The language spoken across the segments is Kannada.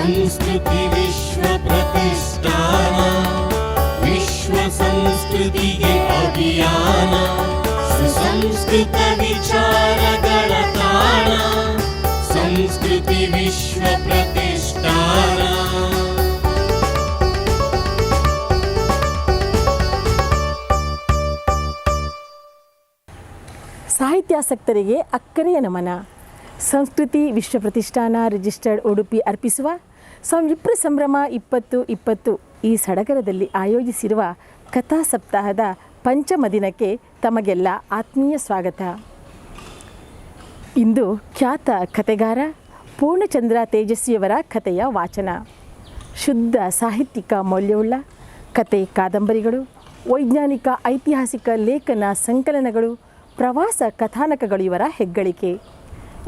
संस्कृति विश्व प्रतिष्ठान विश्व संस्कृति अभियान सुसंस्कृत विचारಗಳ ತಾಣ संस्कृति विश्व प्रतिष्ठान। ಸಾಹಿತ್ಯಾಸಕ್ತರಿಗೆ ಅಕ್ಕರೆಯ ನಮನ. ಸಂಸ್ಕೃತಿ ವಿಶ್ವ ಪ್ರತಿಷ್ಠಾನ ರಿಜಿಸ್ಟರ್ಡ್ ಉಡುಪಿ ಅರ್ಪಿಸುವ ಸಂವಿಪ್ರ ಸಂಭ್ರಮ 2020 ಈ ಸಡಗರದಲ್ಲಿ ಆಯೋಜಿಸಿರುವ ಕಥಾ ಸಪ್ತಾಹದ ಪಂಚಮ ದಿನಕ್ಕೆ ತಮಗೆಲ್ಲ ಆತ್ಮೀಯ ಸ್ವಾಗತ. ಇಂದು ಖ್ಯಾತ ಕಥೆಗಾರ ಪೂರ್ಣಚಂದ್ರ ತೇಜಸ್ವಿಯವರ ಕಥೆಯ ವಾಚನ. ಶುದ್ಧ ಸಾಹಿತ್ಯಿಕ ಮೌಲ್ಯವುಳ್ಳ ಕತೆ, ಕಾದಂಬರಿಗಳು, ವೈಜ್ಞಾನಿಕ ಐತಿಹಾಸಿಕ ಲೇಖನ ಸಂಕಲನಗಳು, ಪ್ರವಾಸ ಕಥಾನಕಗಳು ಇವರ ಹೆಗ್ಗಳಿಕೆ.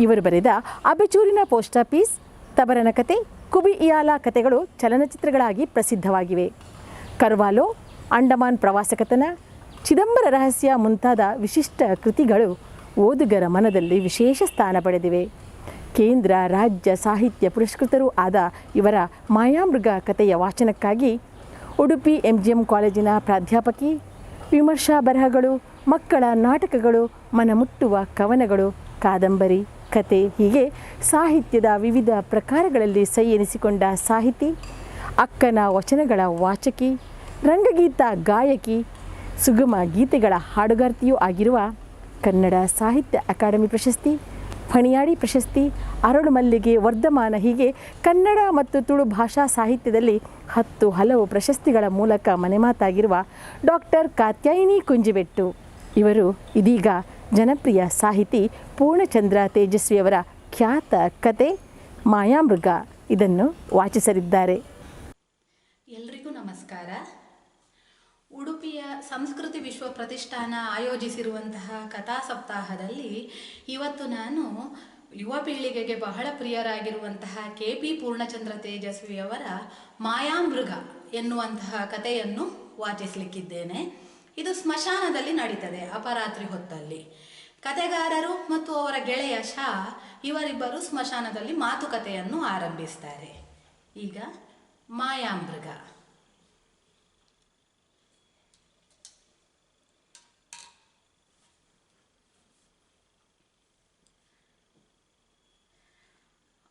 ಇವರು ಬರೆದ ಅಬೆಚೂರಿನ ಪೋಸ್ಟ್ ಆಫೀಸ್, ತಬರನ ಕತೆ, ಕುಬಿಇಯಾಲ ಕತೆಗಳು ಚಲನಚಿತ್ರಗಳಾಗಿ ಪ್ರಸಿದ್ಧವಾಗಿವೆ. ಕರ್ವಾಲೋ, ಅಂಡಮಾನ್ ಪ್ರವಾಸ ಕಥನ, ಚಿದಂಬರ ರಹಸ್ಯ ಮುಂತಾದ ವಿಶಿಷ್ಟ ಕೃತಿಗಳು ಓದುಗರ ಮನದಲ್ಲಿ ವಿಶೇಷ ಸ್ಥಾನ ಪಡೆದಿವೆ. ಕೇಂದ್ರ ರಾಜ್ಯ ಸಾಹಿತ್ಯ ಪುರಸ್ಕೃತರೂ ಆದ ಇವರ ಮಾಯಾಮೃಗ ಕಥೆಯ ವಾಚನಕ್ಕಾಗಿ ಉಡುಪಿ MGM ಕಾಲೇಜಿನ ಪ್ರಾಧ್ಯಾಪಕಿ, ವಿಮರ್ಶಾ ಬರಹಗಳು, ಮಕ್ಕಳ ನಾಟಕಗಳು, ಮನಮುಟ್ಟುವ ಕವನಗಳು, ಕಾದಂಬರಿ, ಕತೆ ಹೀಗೆ ಸಾಹಿತ್ಯದ ವಿವಿಧ ಪ್ರಕಾರಗಳಲ್ಲಿ ಸೈ ಎನಿಸಿಕೊಂಡ ಸಾಹಿತಿ, ಅಕ್ಕನ ವಚನಗಳ ವಾಚಕಿ, ರಂಗಗೀತ ಗಾಯಕಿ, ಸುಗಮ ಗೀತೆಗಳ ಹಾಡುಗಾರ್ತಿಯೂ ಆಗಿರುವ ಕನ್ನಡ ಸಾಹಿತ್ಯ ಅಕಾಡೆಮಿ ಪ್ರಶಸ್ತಿ, ಫಣಿಯಾಡಿ ಪ್ರಶಸ್ತಿ, ಅರಳು ಮಲ್ಲಿಗೆ, ವರ್ಧಮಾನ ಹೀಗೆ ಕನ್ನಡ ಮತ್ತು ತುಳು ಭಾಷಾ ಸಾಹಿತ್ಯದಲ್ಲಿ ಹಲವು ಪ್ರಶಸ್ತಿಗಳ ಮೂಲಕ ಮನೆಮಾತಾಗಿರುವ ಡಾಕ್ಟರ್ ಕಾತ್ಯಾಯಿನಿ ಕುಂಜಿಬೆಟ್ಟು ಇವರು ಇದೀಗ ಜನಪ್ರಿಯ ಸಾಹಿತಿ ಪೂರ್ಣಚಂದ್ರ ತೇಜಸ್ವಿಯವರ ಖ್ಯಾತ ಕತೆ ಮಾಯಾಮೃಗ ಇದನ್ನು ವಾಚಿಸಲಿದ್ದಾರೆ. ಎಲ್ರಿಗೂ ನಮಸ್ಕಾರ. ಉಡುಪಿಯ ಸಂಸ್ಕೃತಿ ವಿಶ್ವ ಪ್ರತಿಷ್ಠಾನ ಆಯೋಜಿಸಿರುವಂತಹ ಕಥಾ ಸಪ್ತಾಹದಲ್ಲಿ ಇವತ್ತು ನಾನು ಯುವ ಪೀಳಿಗೆಗೆ ಬಹಳ ಪ್ರಿಯರಾಗಿರುವಂತಹ KP ಪೂರ್ಣಚಂದ್ರ ತೇಜಸ್ವಿಯವರ ಮಾಯಾಮೃಗ ಎನ್ನುವಂತಹ ಕಥೆಯನ್ನು ವಾಚಿಸಲಿಕ್ಕಿದ್ದೇನೆ. ಇದು ಸ್ಮಶಾನದಲ್ಲಿ ನಡೀತದೆ ಅಪರಾತ್ರಿ ಹೊತ್ತಲ್ಲಿ. ಕಥೆಗಾರರು ಮತ್ತು ಅವರ ಗೆಳೆಯ ಶಾ ಇವರಿಬ್ಬರು ಸ್ಮಶಾನದಲ್ಲಿ ಮಾತುಕತೆಯನ್ನು ಆರಂಭಿಸ್ತಾರೆ. ಈಗ ಮಾಯಾಮೃಗ.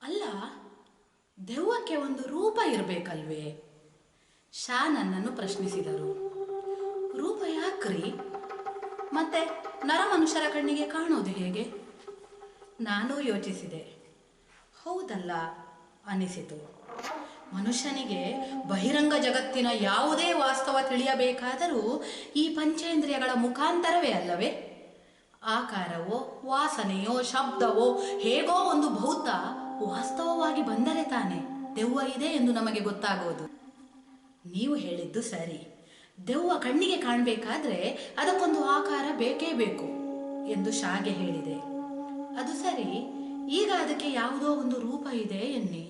ಅಲ್ಲ, ದೆವ್ವಕ್ಕೆ ಒಂದು ರೂಪ ಇರಬೇಕಲ್ವೇ? ಶಾ ನನ್ನನ್ನು ಪ್ರಶ್ನಿಸಿದರು. ರೂಪ ಯಾಕ್ರಿ? ಮತ್ತೆ ನರಮನುಷ್ಯರ ಕಣ್ಣಿಗೆ ಕಾಣೋದು ಹೇಗೆ? ನಾನು ಯೋಚಿಸಿದೆ. ಹೌದಲ್ಲ ಅನಿಸಿತು. ಮನುಷ್ಯನಿಗೆ ಬಹಿರಂಗ ಜಗತ್ತಿನ ಯಾವುದೇ ವಾಸ್ತವ ತಿಳಿಯಬೇಕಾದರೂ ಈ ಪಂಚೇಂದ್ರಿಯಗಳ ಮುಖಾಂತರವೇ ಅಲ್ಲವೇ? ಆಕಾರವೋ, ವಾಸನೆಯೋ, ಶಬ್ದವೋ ಹೇಗೋ ಒಂದು ಭೌತ ವಾಸ್ತವವಾಗಿ ಬಂದರೆ ತಾನೆ ದೆವ್ವ ಇದೆ ಎಂದು ನಮಗೆ ಗೊತ್ತಾಗೋದು. ನೀವು ಹೇಳಿದ್ದು ಸರಿ. ದೆವ್ವ ಕಣ್ಣಿಗೆ ಕಾಣಬೇಕಾದ್ರೆ ಅದಕ್ಕೊಂದು ಆಕಾರ ಬೇಕೇ ಬೇಕು ಎಂದು ಶಾಗೆ ಹೇಳಿದೆ. ಅದು ಸರಿ, ಈಗ ಅದಕ್ಕೆ ಯಾವುದೋ ಒಂದು ರೂಪ ಇದೆ ಎನ್ನಿ,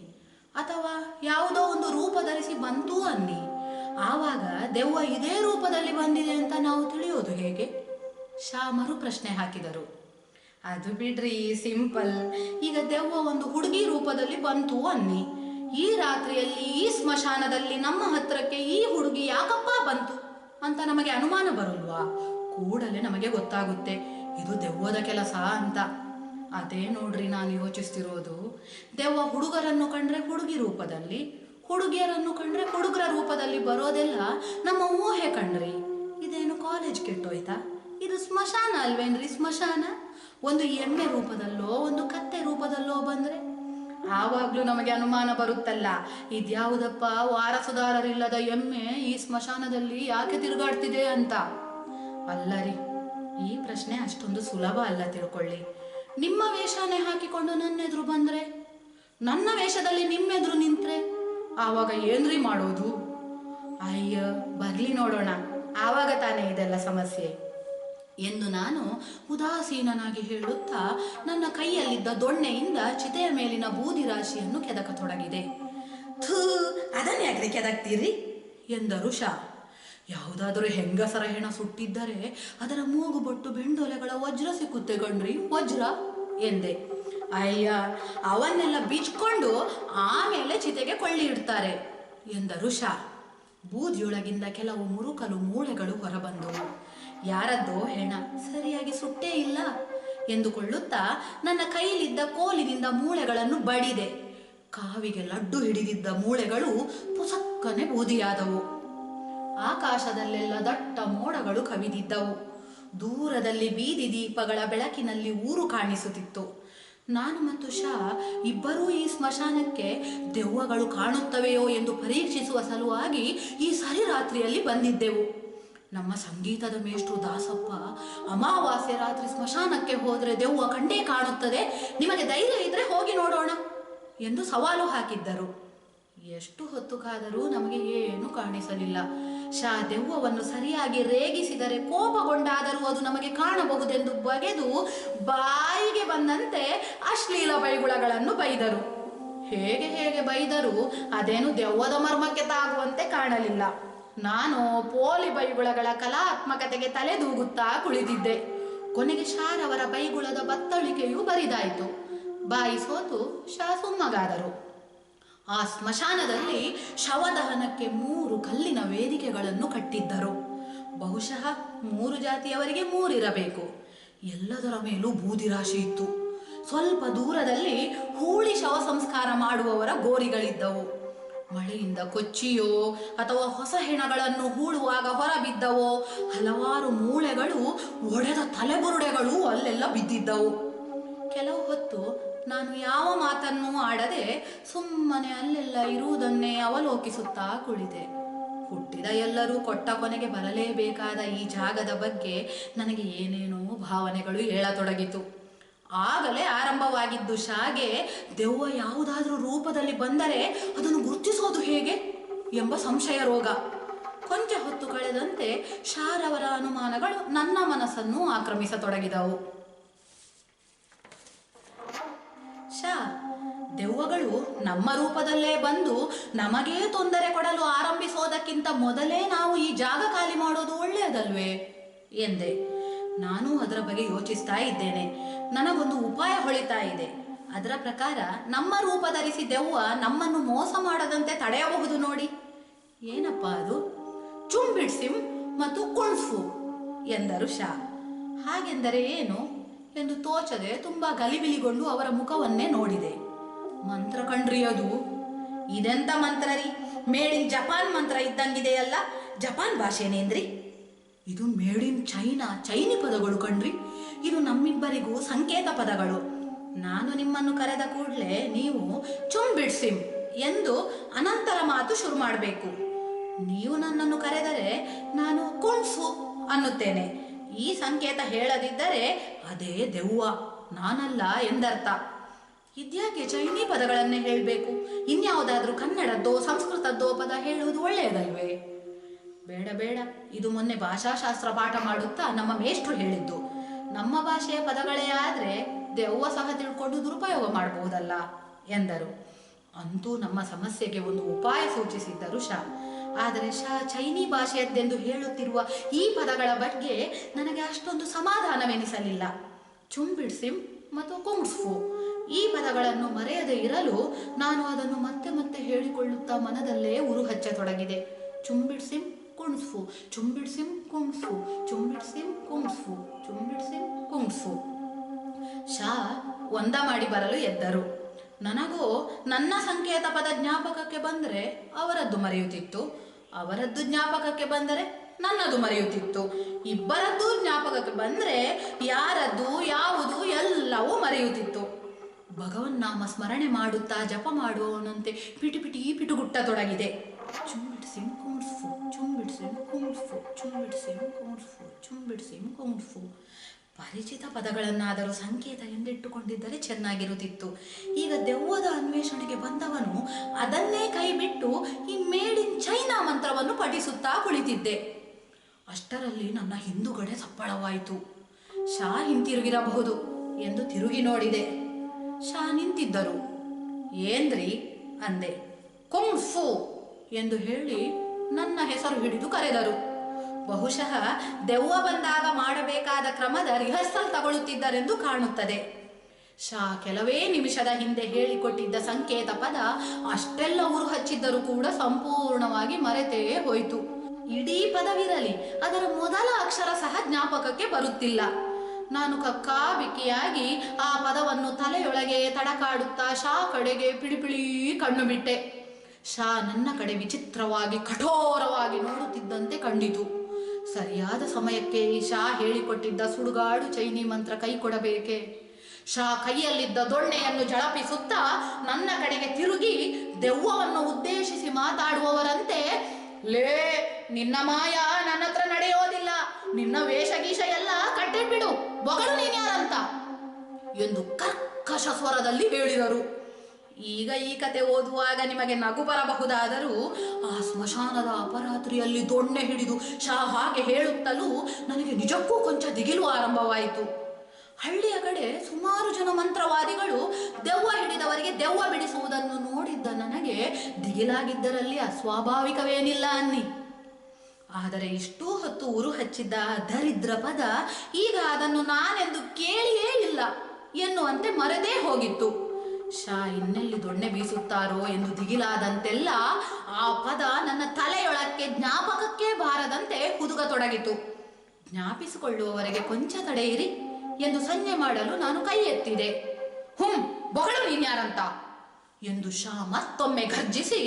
ಅಥವಾ ಯಾವುದೋ ಒಂದು ರೂಪ ಧರಿಸಿ ಬಂತು ಅನ್ನಿ, ಆವಾಗ ದೆವ್ವ ಇದೇ ರೂಪದಲ್ಲಿ ಬಂದಿದೆ ಅಂತ ನಾವು ತಿಳಿಯೋದು ಹೇಗೆ? ಶಾ ಮರು ಪ್ರಶ್ನೆ ಹಾಕಿದರು. ಅದು ಬಿಡ್ರಿ, ಸಿಂಪಲ್. ಈಗ ದೆವ್ವ ಒಂದು ಹುಡುಗಿ ರೂಪದಲ್ಲಿ ಬಂತು ಅನ್ನಿ, ಈ ರಾತ್ರಿಯಲ್ಲಿ ಈ ಸ್ಮಶಾನದಲ್ಲಿ ನಮ್ಮ ಹತ್ರಕ್ಕೆ ಈ ಹುಡುಗಿ ಯಾಕಪ್ಪ ಬಂತು ಅಂತ ನಮಗೆ ಅನುಮಾನ ಬರಲ್ವಾ? ಕೂಡಲೇ ನಮಗೆ ಗೊತ್ತಾಗುತ್ತೆ ಇದು ದೆವ್ವದ ಕೆಲಸ ಅಂತ. ಅದೇ ನೋಡ್ರಿ ನಾನು ಯೋಚಿಸ್ತಿರೋದು. ದೆವ್ವ ಹುಡುಗರನ್ನು ಕಂಡ್ರೆ ಹುಡುಗಿ ರೂಪದಲ್ಲಿ, ಹುಡುಗಿಯರನ್ನು ಕಂಡ್ರೆ ಹುಡುಗರ ರೂಪದಲ್ಲಿ ಬರೋದೆಲ್ಲ ನಮ್ಮ ಊಹೆ ಕಣ್ರಿ. ಇದೇನು ಕಾಲೇಜ್ ಕೆಟ್ಟೋಯ್ತಾ? ಇದು ಸ್ಮಶಾನ ಅಲ್ವೇನ್ರಿ? ಸ್ಮಶಾನ ಒಂದು ಎಮ್ಮೆ ರೂಪದಲ್ಲೋ ಒಂದು ಕತ್ತೆ ರೂಪದಲ್ಲೋ ಬಂದ್ರೆ ಆವಾಗ್ಲೂ ನಮಗೆ ಅನುಮಾನ ಬರುತ್ತಲ್ಲ, ಇದ್ಯಾವುದಪ್ಪ ವಾರಸುದಾರರಿಲ್ಲದ ಎಮ್ಮೆ ಈ ಸ್ಮಶಾನದಲ್ಲಿ ಯಾಕೆ ತಿರುಗಾಡ್ತಿದೆ ಅಂತ. ಅಲ್ಲರಿ, ಈ ಪ್ರಶ್ನೆ ಅಷ್ಟೊಂದು ಸುಲಭ ಅಲ್ಲ ತಿಳ್ಕೊಳ್ಳಿ. ನಿಮ್ಮ ವೇಷನೇ ಹಾಕಿಕೊಂಡು ನನ್ನೆದುರು ಬಂದ್ರೆ, ನನ್ನ ವೇಷದಲ್ಲಿ ನಿಮ್ಮೆದುರು ನಿಂತ್ರೆ ಆವಾಗ ಏನ್ರಿ ಮಾಡೋದು? ಅಯ್ಯ, ಬರ್ಲಿ ನೋಡೋಣ, ಆವಾಗ ತಾನೇ ಇದೆಲ್ಲ ಸಮಸ್ಯೆ ಎಂದು ನಾನು ಉದಾಸೀನನಾಗಿ ಹೇಳುತ್ತಾ ನನ್ನ ಕೈಯಲ್ಲಿದ್ದ ದೊಣ್ಣೆಯಿಂದ ಚಿತೆಯ ಮೇಲಿನ ಬೂದಿ ರಾಶಿಯನ್ನು ಕೆದಕತೊಡಗಿದೆ. ಥೂ, ಅದನ್ನ ಯಾಕ್ರಿ ಕೆದಕ್ತೀರಿ ಎಂದರು ಶಾ. ಯಾವುದಾದರೂ ಹೆಂಗಸರ ಹೆಣ ಸುಟ್ಟಿದ್ದರೆ ಅದರ ಮೂಗು ಬೊಟ್ಟು ಬೆಂಡೊಲೆಗಳ ವಜ್ರ ಸಿಕ್ಕುತ್ತೆ ಗಣ್ರಿ, ವಜ್ರ ಎಂದೆ. ಅಯ್ಯ, ಅವನ್ನೆಲ್ಲ ಬಿಚ್ಕೊಂಡು ಆಮೇಲೆ ಚಿತೆಗೆ ಕೊಳ್ಳಿ ಇಡ್ತಾರೆ ಎಂದರು ಶಾ. ಬೂದಿಯೊಳಗಿಂದ ಕೆಲವು ಮುರುಕಲು ಮೂಳೆಗಳು ಹೊರಬಂದವು. ಯಾರದ್ದೋ ಹೆಣ, ಸರಿಯಾಗಿ ಸುಟ್ಟೇ ಇಲ್ಲ ಎಂದುಕೊಳ್ಳುತ್ತಾ ನನ್ನ ಕೈಲಿದ್ದ ಕೋಲಿನಿಂದ ಮೂಳೆಗಳನ್ನು ಬಡಿದೆ. ಕಾವಿಗೆ ಲಡ್ಡು ಹಿಡಿದಿದ್ದ ಮೂಳೆಗಳು ಪುಸಕ್ಕನೆ ಬೂದಿಯಾದವು. ಆಕಾಶದಲ್ಲೆಲ್ಲ ದಟ್ಟ ಮೋಡಗಳು ಕವಿದಿದ್ದವು. ದೂರದಲ್ಲಿ ಬೀದಿ ದೀಪಗಳ ಬೆಳಕಿನಲ್ಲಿ ಊರು ಕಾಣಿಸುತ್ತಿತ್ತು. ನಾನು ಮತ್ತು ಶಾ ಇಬ್ಬರೂ ಈ ಸ್ಮಶಾನಕ್ಕೆ ದೆವ್ವಗಳು ಕಾಣುತ್ತವೆಯೋ ಎಂದು ಪರೀಕ್ಷಿಸುವ ಸಲುವಾಗಿ ಈ ಸರಿ ರಾತ್ರಿಯಲ್ಲಿ ಬಂದಿದ್ದೆವು. ನಮ್ಮ ಸಂಗೀತದ ಮೇಷ್ಟ್ರು ದಾಸಪ್ಪ, ಅಮಾವಾಸ್ಯೆ ರಾತ್ರಿ ಸ್ಮಶಾನಕ್ಕೆ ಹೋದರೆ ದೆವ್ವ ಕಂಡೇ ಕಾಣುತ್ತದೆ, ನಿಮಗೆ ಧೈರ್ಯ ಇದ್ರೆ ಹೋಗಿ ನೋಡೋಣ ಎಂದು ಸವಾಲು ಹಾಕಿದ್ದರು. ಎಷ್ಟು ಹೊತ್ತು ಕಾದರೂ ನಮಗೆ ಏನೂ ಕಾಣಿಸಲಿಲ್ಲ. ಶಾ ದೆವ್ವವನ್ನು ಸರಿಯಾಗಿ ರೇಗಿಸಿದರೆ ಕೋಪಗೊಂಡಾದರೂ ಅದು ನಮಗೆ ಕಾಣಬಹುದೆಂದು ಬಗೆದು ಬಾಯಿಗೆ ಬಂದಂತೆ ಅಶ್ಲೀಲ ಬೈಗುಳಗಳನ್ನು ಬೈದರು. ಹೇಗೆ ಬೈದರೂ ಅದೇನು ದೆವ್ವದ ಮರ್ಮಕ್ಕೆ ತಾಗುವಂತೆ ಕಾಣಲಿಲ್ಲ. ನಾನು ಪೋಲಿ ಬೈಗುಳಗಳ ಕಲಾತ್ಮಕತೆಗೆ ತಲೆದೂಗುತ್ತಾ ಕುಳಿತಿದ್ದೆ. ಕೊನೆಗೆ ಶಾರವರ ಬೈಗುಳದ ಬತ್ತಳಿಕೆಯೂ ಬರಿದಾಯಿತು. ಬಾಯಿ ಸೋತು ಶಾ ಸುಮ್ಮಗಾದರು. ಆ ಸ್ಮಶಾನದಲ್ಲಿ ಶವದಹನಕ್ಕೆ 3 ಕಲ್ಲಿನ ವೇದಿಕೆಗಳನ್ನು ಕಟ್ಟಿದ್ದರು. ಬಹುಶಃ 3 ಜಾತಿಯವರಿಗೆ 3 ಇರಬೇಕು. ಎಲ್ಲದರ ಮೇಲೂ ಬೂದಿ ರಾಶಿ ಇತ್ತು. ಸ್ವಲ್ಪ ದೂರದಲ್ಲಿ ಹೂಳಿ ಶವ ಸಂಸ್ಕಾರ ಮಾಡುವವರ ಗೋರಿಗಳಿದ್ದವು. ಮಳೆಯಿಂದ ಕೊಚ್ಚಿಯೋ ಅಥವಾ ಹೊಸ ಹೆಣಗಳನ್ನು ಹೂಳುವಾಗ ಹೊರಬಿದ್ದವೋ ಹಲವಾರು ಮೂಳೆಗಳು, ಒಡೆದ ತಲೆಬುರುಡೆಗಳು ಅಲ್ಲೆಲ್ಲ ಬಿದ್ದಿದ್ದವು. ಕೆಲವು ಹೊತ್ತು ನಾನು ಯಾವ ಮಾತನ್ನೂ ಆಡದೆ ಸುಮ್ಮನೆ ಅಲ್ಲೆಲ್ಲ ಇರುವುದನ್ನೇ ಅವಲೋಕಿಸುತ್ತಾ ಕುಳಿತೆ. ಹುಟ್ಟಿದ ಎಲ್ಲರೂ ಕೊಟ್ಟ ಕೊನೆಗೆ ಬರಲೇಬೇಕಾದ ಈ ಜಾಗದ ಬಗ್ಗೆ ನನಗೆ ಏನೇನೋ ಭಾವನೆಗಳು ಏಳತೊಡಗಿತು. ಆಗಲೇ ಆರಂಭವಾಗಿದ್ದು ಶಾಗೆ ದೆವ್ವ ಯಾವುದಾದ್ರೂ ರೂಪದಲ್ಲಿ ಬಂದರೆ ಅದನ್ನು ಗುರುತಿಸೋದು ಹೇಗೆ ಎಂಬ ಸಂಶಯ ರೋಗ. ಕೊಂಚ ಹೊತ್ತು ಕಳೆದಂತೆ ಶಾರವರ ಅನುಮಾನಗಳು ನನ್ನ ಮನಸ್ಸನ್ನು ಆಕ್ರಮಿಸತೊಡಗಿದವು. ಶಾ, ದೆವ್ವಗಳು ನಮ್ಮ ರೂಪದಲ್ಲೇ ಬಂದು ನಮಗೇ ತೊಂದರೆ ಕೊಡಲು ಆರಂಭಿಸೋದಕ್ಕಿಂತ ಮೊದಲೇ ನಾವು ಈ ಜಾಗ ಖಾಲಿ ಮಾಡೋದು ಒಳ್ಳೆಯದಲ್ವೇ ಎಂದೆ. ನಾನು ಅದರ ಬಗ್ಗೆ ಯೋಚಿಸ್ತಾ ಇದ್ದೇನೆ. ನನಗೊಂದು ಉಪಾಯ ಹೊಳಿತಾ ಇದೆ. ಅದರ ಪ್ರಕಾರ ನಮ್ಮ ರೂಪ ಧರಿಸಿ ದೆವ್ವ ನಮ್ಮನ್ನು ಮೋಸ ಮಾಡದಂತೆ ತಡೆಯಬಹುದು ನೋಡಿ. ಏನಪ್ಪ ಅದು? ಚುಂಬಿಡ್ಸಿಂ ಮತ್ತು ಕುಣ್ಫು ಎಂದರು ಶಾ. ಹಾಗೆಂದರೆ ಏನು ಎಂದು ತೋಚದೆ ತುಂಬಾ ಗಲಿಬಿಲಿಗೊಂಡು ಅವರ ಮುಖವನ್ನೇ ನೋಡಿದೆ. ಮಂತ್ರ ಕಣ್ರಿ ಅದು. ಇದೆಂತ ಮಂತ್ರ ರೀ? ಮೇಡ್ ಇನ್ ಜಪಾನ್ ಮಂತ್ರ ಇದ್ದಂಗಿದೆಯಲ್ಲ. ಜಪಾನ್ ಭಾಷೆನೇನ್ರಿ? ಇದು ಮೇಡ್ ಇನ್ ಚೈನಿ ಪದಗಳು ಕಣ್ರಿ. ಇದು ನಮ್ಮಿಬ್ಬರಿಗೂ ಸಂಕೇತ ಪದಗಳು. ನಾನು ನಿಮ್ಮನ್ನು ಕರೆದ ಕೂಡಲೇ ನೀವು ಚುಂಬಿಡ್ಸಿಂ ಎಂದು ಅನಂತರ ಮಾತು ಶುರು ಮಾಡಬೇಕು. ನೀವು ನನ್ನನ್ನು ಕರೆದರೆ ನಾನು ಕುಣ್ಫು ಅನ್ನುತ್ತೇನೆ. ಈ ಸಂಕೇತ ಹೇಳದಿದ್ದರೆ ಅದೇ ದೆವ್ವ, ನಾನಲ್ಲ ಎಂದರ್ಥ. ಇದ್ಯಾಕೆ ಚೈನೀ ಪದಗಳನ್ನೇ ಹೇಳಬೇಕು? ಇನ್ಯಾವುದಾದ್ರೂ ಕನ್ನಡದ್ದೋ ಸಂಸ್ಕೃತದ್ದೋ ಪದ ಹೇಳುವುದು ಒಳ್ಳೆಯದಲ್ವೇ? ಬೇಡ, ಇದು ಮೊನ್ನೆ ಭಾಷಾಶಾಸ್ತ್ರ ಪಾಠ ಮಾಡುತ್ತಾ ನಮ್ಮ ಮೇಷ್ಟ್ರು ಹೇಳಿದ್ದು. ನಮ್ಮ ಭಾಷೆಯ ಪದಗಳೇ ಆದರೆ ದೆವ್ವ ಸಹ ತಿಳ್ಕೊಂಡು ದುರುಪಯೋಗ ಮಾಡಬಹುದಲ್ಲ ಎಂದರು. ಅಂತೂ ನಮ್ಮ ಸಮಸ್ಯೆಗೆ ಒಂದು ಉಪಾಯ ಸೂಚಿಸಿದ್ದರು ಶಾ. ಆದರೆ ಶಾ ಚೈನೀ ಭಾಷೆಯದ್ದೆಂದು ಹೇಳುತ್ತಿರುವ ಈ ಪದಗಳ ಬಗ್ಗೆ ನನಗೆ ಅಷ್ಟೊಂದು ಸಮಾಧಾನವೆನಿಸಲಿಲ್ಲ. ಚುಂಬಿಡ್ಸಿಂ ಮತ್ತು ಕುಂಗ್ಫು ಈ ಪದಗಳನ್ನು ಮರೆಯದೆ ಇರಲು ನಾನು ಅದನ್ನು ಮತ್ತೆ ಹೇಳಿಕೊಳ್ಳುತ್ತಾ ಮನದಲ್ಲೇ ಉರು ಹಚ್ಚತೊಡಗಿದೆ. ಚುಂಬಿಡ್ಸಿಂ ಕುಂಗ್ಫು, ಚುಂಬಿಡ್ಸಿಂ ಕುಂಗ್ಫು, ಚುಂಬಿಡ್ಸಿಂ ಕುಂಗ್ಫು, ಚುಂಬಿಡ್ಸಿಂ ಕುಂಗ್ಫು. ಶಾ ಒಂದ ಮಾಡಿ ಬರಲು ಎದ್ದರು. ನನಗೂ ನನ್ನ ಸಂಕೇತ ಪದ ಜ್ಞಾಪಕಕ್ಕೆ ಬಂದರೆ ಅವರದ್ದು ಮರೆಯುತ್ತಿತ್ತು, ಅವರದ್ದು ಜ್ಞಾಪಕಕ್ಕೆ ಬಂದರೆ ನನ್ನದು ಮರೆಯುತ್ತಿತ್ತು. ಇಬ್ಬರದ್ದು ಜ್ಞಾಪಕಕ್ಕೆ ಬಂದರೆ ಯಾರದ್ದು ಯಾವುದು ಎಲ್ಲವೂ ಮರೆಯುತ್ತಿತ್ತು. ಭಗವನ್ನಾಮ ಸ್ಮರಣೆ ಮಾಡುತ್ತಾ ಜಪ ಮಾಡುವವನಂತೆ ಪಿಟುಗುಟ್ಟತೊಡಗಿದೆ. ಚುಂಬಿಡ್ಸಿಂ ಕುಂಗ್ಫು, ಚುಂಬಿಡ್ಸಿಂ ಕುಂಗ್ಫು, ಚುಂಬಿಡ್ಸಿಂ ಕುಂಗ್ಫು, ಚುಂಬಿಡ್ಸಿಂ ಕುಂಗ್ಫು. ಪರಿಚಿತ ಪದಗಳನ್ನಾದರೂ ಸಂಕೇತ ಎಂದಿಟ್ಟುಕೊಂಡಿದ್ದರೆ ಚೆನ್ನಾಗಿರುತ್ತಿತ್ತು. ಈಗ ದೆವ್ವದ ಅನ್ವೇಷಣೆಗೆ ಬಂದವನು ಅದನ್ನೇ ಕೈಬಿಟ್ಟು ಈ ಮೇಡ್ ಇನ್ ಚೈನಾ ಮಂತ್ರವನ್ನು ಪಠಿಸುತ್ತಾ ಕುಳಿತಿದ್ದೆ. ಅಷ್ಟರಲ್ಲಿ ನನ್ನ ಹಿಂದುಗಡೆ ಸಪ್ಪಳವಾಯಿತು. ಶಾ ಹಿಂತಿರುಗಿರಬಹುದು ಎಂದು ತಿರುಗಿ ನೋಡಿದೆ. ಶಾ ನಿಂತಿದ್ದರು. ಏನ್ರಿ ಅಂದೆ. ಕುಂಗ್ಫು ಎಂದು ಹೇಳಿ ನನ್ನ ಹೆಸರು ಹಿಡಿದು ಕರೆದರು. ಬಹುಶಃ ದೆವ್ವ ಬಂದಾಗ ಮಾಡಬೇಕಾದ ಕ್ರಮದ ರಿಹರ್ಸಲ್ ತಗೊಳ್ಳುತ್ತಿದ್ದರೆಂದು ಕಾಣುತ್ತದೆ. ಶಾ ಕೆಲವೇ ನಿಮಿಷದ ಹಿಂದೆ ಹೇಳಿಕೊಟ್ಟಿದ್ದ ಸಂಕೇತ ಪದ ಅಷ್ಟೆಲ್ಲ ಉರು ಹಚ್ಚಿದ್ದರೂ ಕೂಡ ಸಂಪೂರ್ಣವಾಗಿ ಮರೆತೇ ಹೋಯಿತು. ಇಡೀ ಪದವಿರಲಿ, ಅದರ ಮೊದಲ ಅಕ್ಷರ ಸಹ ಜ್ಞಾಪಕಕ್ಕೆ ಬರುತ್ತಿಲ್ಲ. ನಾನು ಕಕ್ಕಾಬಿಕ್ಕಿಯಾಗಿ ಆ ಪದವನ್ನು ತಲೆಯೊಳಗೆ ತಡಕಾಡುತ್ತಾ ಶಾ ಕಡೆಗೆ ಪಿಳಿಪಿಳಿ ಕಣ್ಣು ಬಿಟ್ಟೆ. ಶಾ ನನ್ನ ಕಡೆ ವಿಚಿತ್ರವಾಗಿ ಕಠೋರವಾಗಿ ನೋಡುತ್ತಿದ್ದಂತೆ ಕಂಡಿತು. ಸರಿಯಾದ ಸಮಯಕ್ಕೆ ಶಾ ಹೇಳಿಕೊಟ್ಟಿದ್ದ ಸುಡುಗಾಡು ಚೈನಿ ಮಂತ್ರ ಕೈ ಕೊಡಬೇಕೆ? ಶಾ ಕೈಯಲ್ಲಿದ್ದ ದೊಣ್ಣೆಯನ್ನು ಝಳಪಿಸುತ್ತಾ ನನ್ನ ಕಡೆಗೆ ತಿರುಗಿ ದೆವ್ವವನ್ನು ಉದ್ದೇಶಿಸಿ ಮಾತಾಡುವವರಂತೆ, ಲೇ ನಿನ್ನ ಮಾಯ ನನ್ನ ಹತ್ರ ನಡೆಯೋದಿಲ್ಲ, ನಿನ್ನ ವೇಷಗೀಷ ಎಲ್ಲ ಕಟ್ಟಿಟ್ಬಿಡು, ಬಗಳು ನೀನ್ಯಾರಂತ ಎಂದು ಕರ್ಕಶ ಸ್ವರದಲ್ಲಿ ಹೇಳಿದರು. ಈಗ ಈ ಕತೆ ಓದುವಾಗ ನಿಮಗೆ ನಗು ಬರಬಹುದಾದರೂ ಆ ಸ್ಮಶಾನದ ಅಪರಾತ್ರಿಯಲ್ಲಿ ದೊಣ್ಣೆ ಹಿಡಿದು ಶಾ ಹಾಗೆ ಹೇಳುತ್ತಲೂ ನನಗೆ ನಿಜಕ್ಕೂ ಕೊಂಚ ದಿಗಿಲು ಆರಂಭವಾಯಿತು. ಹಳ್ಳಿಯ ಕಡೆ ಸುಮಾರು ಜನ ಮಂತ್ರವಾದಿಗಳು ದೆವ್ವ ಹಿಡಿದವರಿಗೆ ದೆವ್ವ ಬಿಡಿಸುವುದನ್ನು ನೋಡಿದ್ದ ನನಗೆ ದಿಗಿಲಾಗಿದ್ದರಲ್ಲಿ ಅಸ್ವಾಭಾವಿಕವೇನಿಲ್ಲ ಅನ್ನಿ. ಆದರೆ ಇಷ್ಟೂ ಹೊತ್ತು ಉರು ಹಚ್ಚಿದ್ದ ದರಿದ್ರ ಪದ ಈಗ ಅದನ್ನು ನಾನೆಂದು ಕೇಳಿಯೇ ಇಲ್ಲ ಎನ್ನುವಂತೆ ಮರೆದೇ ಹೋಗಿತ್ತು. ಶಾ ಇನ್ನೆಲ್ಲಿ ದೊಣ್ಣೆ ಬೀಸುತ್ತಾರೋ ಎಂದು ದಿಗಿಲಾದಂತೆಲ್ಲ ಆ ಪದ ನನ್ನ ತಲೆಯೊಳಕ್ಕೆ ಜ್ಞಾಪಕಕ್ಕೆ ಬಾರದಂತೆ ಹುದುಗತೊಡಗಿತು. ಜ್ಞಾಪಿಸಿಕೊಳ್ಳುವವರೆಗೆ ಕೊಂಚ ತಡೆಯಿರಿ ಎಂದು ಸಂಜ್ಞೆ ಮಾಡಲು ನಾನು ಕೈ ಎತ್ತಿದೆ. ಬಗಳು ನೀನ್ಯಾರಂತ ಎಂದು ಶಾ ಮತ್ತೊಮ್ಮೆ ಗರ್ಜಿಸಿ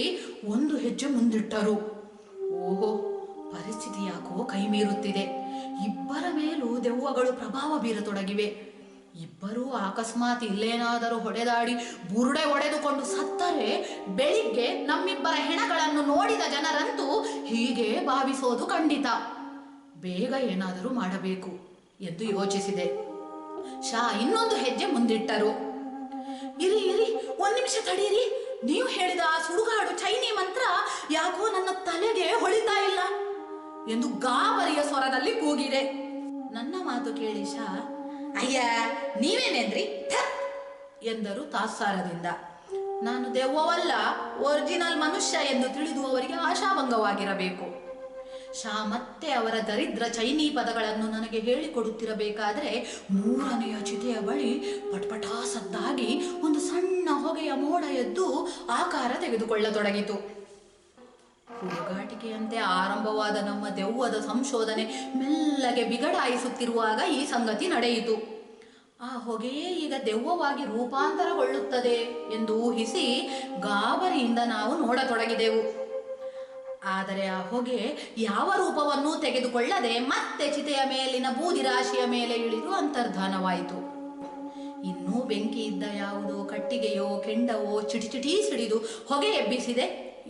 ಒಂದು ಹೆಜ್ಜೆ ಮುಂದಿಟ್ಟರು. ಓಹೋ, ಪರಿಸ್ಥಿತಿ ಯಾಕೋ ಕೈ ಮೀರುತ್ತಿದೆ. ಇಬ್ಬರ ಮೇಲೂ ದೆವ್ವಗಳು ಪ್ರಭಾವ ಬೀರತೊಡಗಿವೆ. ಇಬ್ಬರೂ ಅಕಸ್ಮಾತ್ ಇಲ್ಲೇನಾದರೂ ಹೊಡೆದಾಡಿ ಬುರುಡೆ ಒಡೆದುಕೊಂಡು ಸತ್ತರೆ ಬೆಳಿಗ್ಗೆ ನಮ್ಮಿಬ್ಬರ ಹೆಣಗಳನ್ನು ನೋಡಿದ ಜನರಂತೂ ಹೀಗೆ ಭಾವಿಸೋದು ಖಂಡಿತ. ಬೇಗ ಏನಾದರೂ ಮಾಡಬೇಕು ಎಂದು ಯೋಚಿಸಿದೆ. ಶಾ ಇನ್ನೊಂದು ಹೆಜ್ಜೆ ಮುಂದಿಟ್ಟರು. ಇರಿ ಒಂದ್ ನಿಮಿಷ ತಡೀರಿ, ನೀವು ಹೇಳಿದ ಆ ಸುಡುಗಾಡು ಚೈನಿ ಮಂತ್ರ ಯಾಕೋ ನನ್ನ ತಲೆಗೆ ಹೊಳಿತಾ ಇಲ್ಲ ಎಂದು ಗಾಬರಿಯ ಸ್ವರದಲ್ಲಿ ಕೂಗಿದೆ. ನನ್ನ ಮಾತು ಕೇಳಿ ಶಾ, ಅಯ್ಯ ನೀವೇನೇನ್ರಿ ಎಂದರು ತಾತ್ಸಾರದಿಂದ. ನಾನು ದೆವ್ವವಲ್ಲ, ಒರಿಜಿನಲ್ ಮನುಷ್ಯ ಎಂದು ತಿಳಿದು ಅವರಿಗೆ ಆಶಾಭಂಗವಾಗಿರಬೇಕು. ಶಾ ಮತ್ತೆ ಅವರ ದರಿದ್ರ ಚೈನೀ ಪದಗಳನ್ನು ನನಗೆ ಹೇಳಿಕೊಡುತ್ತಿರಬೇಕಾದ್ರೆ ಮೂರನೆಯ ಚಿತೆಯ ಬಳಿ ಪಟ್ಪಟ ಸದ್ದಾಗಿ ಒಂದು ಸಣ್ಣ ಹೊಗೆಯ ಮೋಡ ಎದ್ದು ಆಕಾರ ತೆಗೆದುಕೊಳ್ಳತೊಡಗಿತು. ಹುಡುಗಾಟಿಕೆಯಂತೆ ಆರಂಭವಾದ ನಮ್ಮ ದೆವ್ವದ ಸಂಶೋಧನೆ ಮೆಲ್ಲಗೆ ಬಿಗಡಾಯಿಸುತ್ತಿರುವಾಗ ಈ ಸಂಗತಿ ನಡೆಯಿತು. ಆ ಹೊಗೆಯೇ ಈಗ ದೆವ್ವವಾಗಿ ರೂಪಾಂತರಗೊಳ್ಳುತ್ತದೆ ಎಂದು ಊಹಿಸಿ ಗಾಬರಿಯಿಂದ ನಾವು ನೋಡತೊಡಗಿದೆವು. ಆದರೆ ಆ ಹೊಗೆ ಯಾವ ರೂಪವನ್ನೂ ತೆಗೆದುಕೊಳ್ಳದೆ ಮತ್ತೆ ಚಿತೆಯ ಮೇಲಿನ ಬೂದಿ ರಾಶಿಯ ಮೇಲೆ ಇಳಿದು ಅಂತರ್ಧಾನವಾಯಿತು. ಇನ್ನೂ ಬೆಂಕಿ ಇದ್ದ ಯಾವುದೋ ಕಟ್ಟಿಗೆಯೋ ಕೆಂಡವೋ ಚಿಟಿಚಿಟಿ ಸಿಡಿದು ಹೊಗೆ ಎಬ್ಬಿಸಿದೆ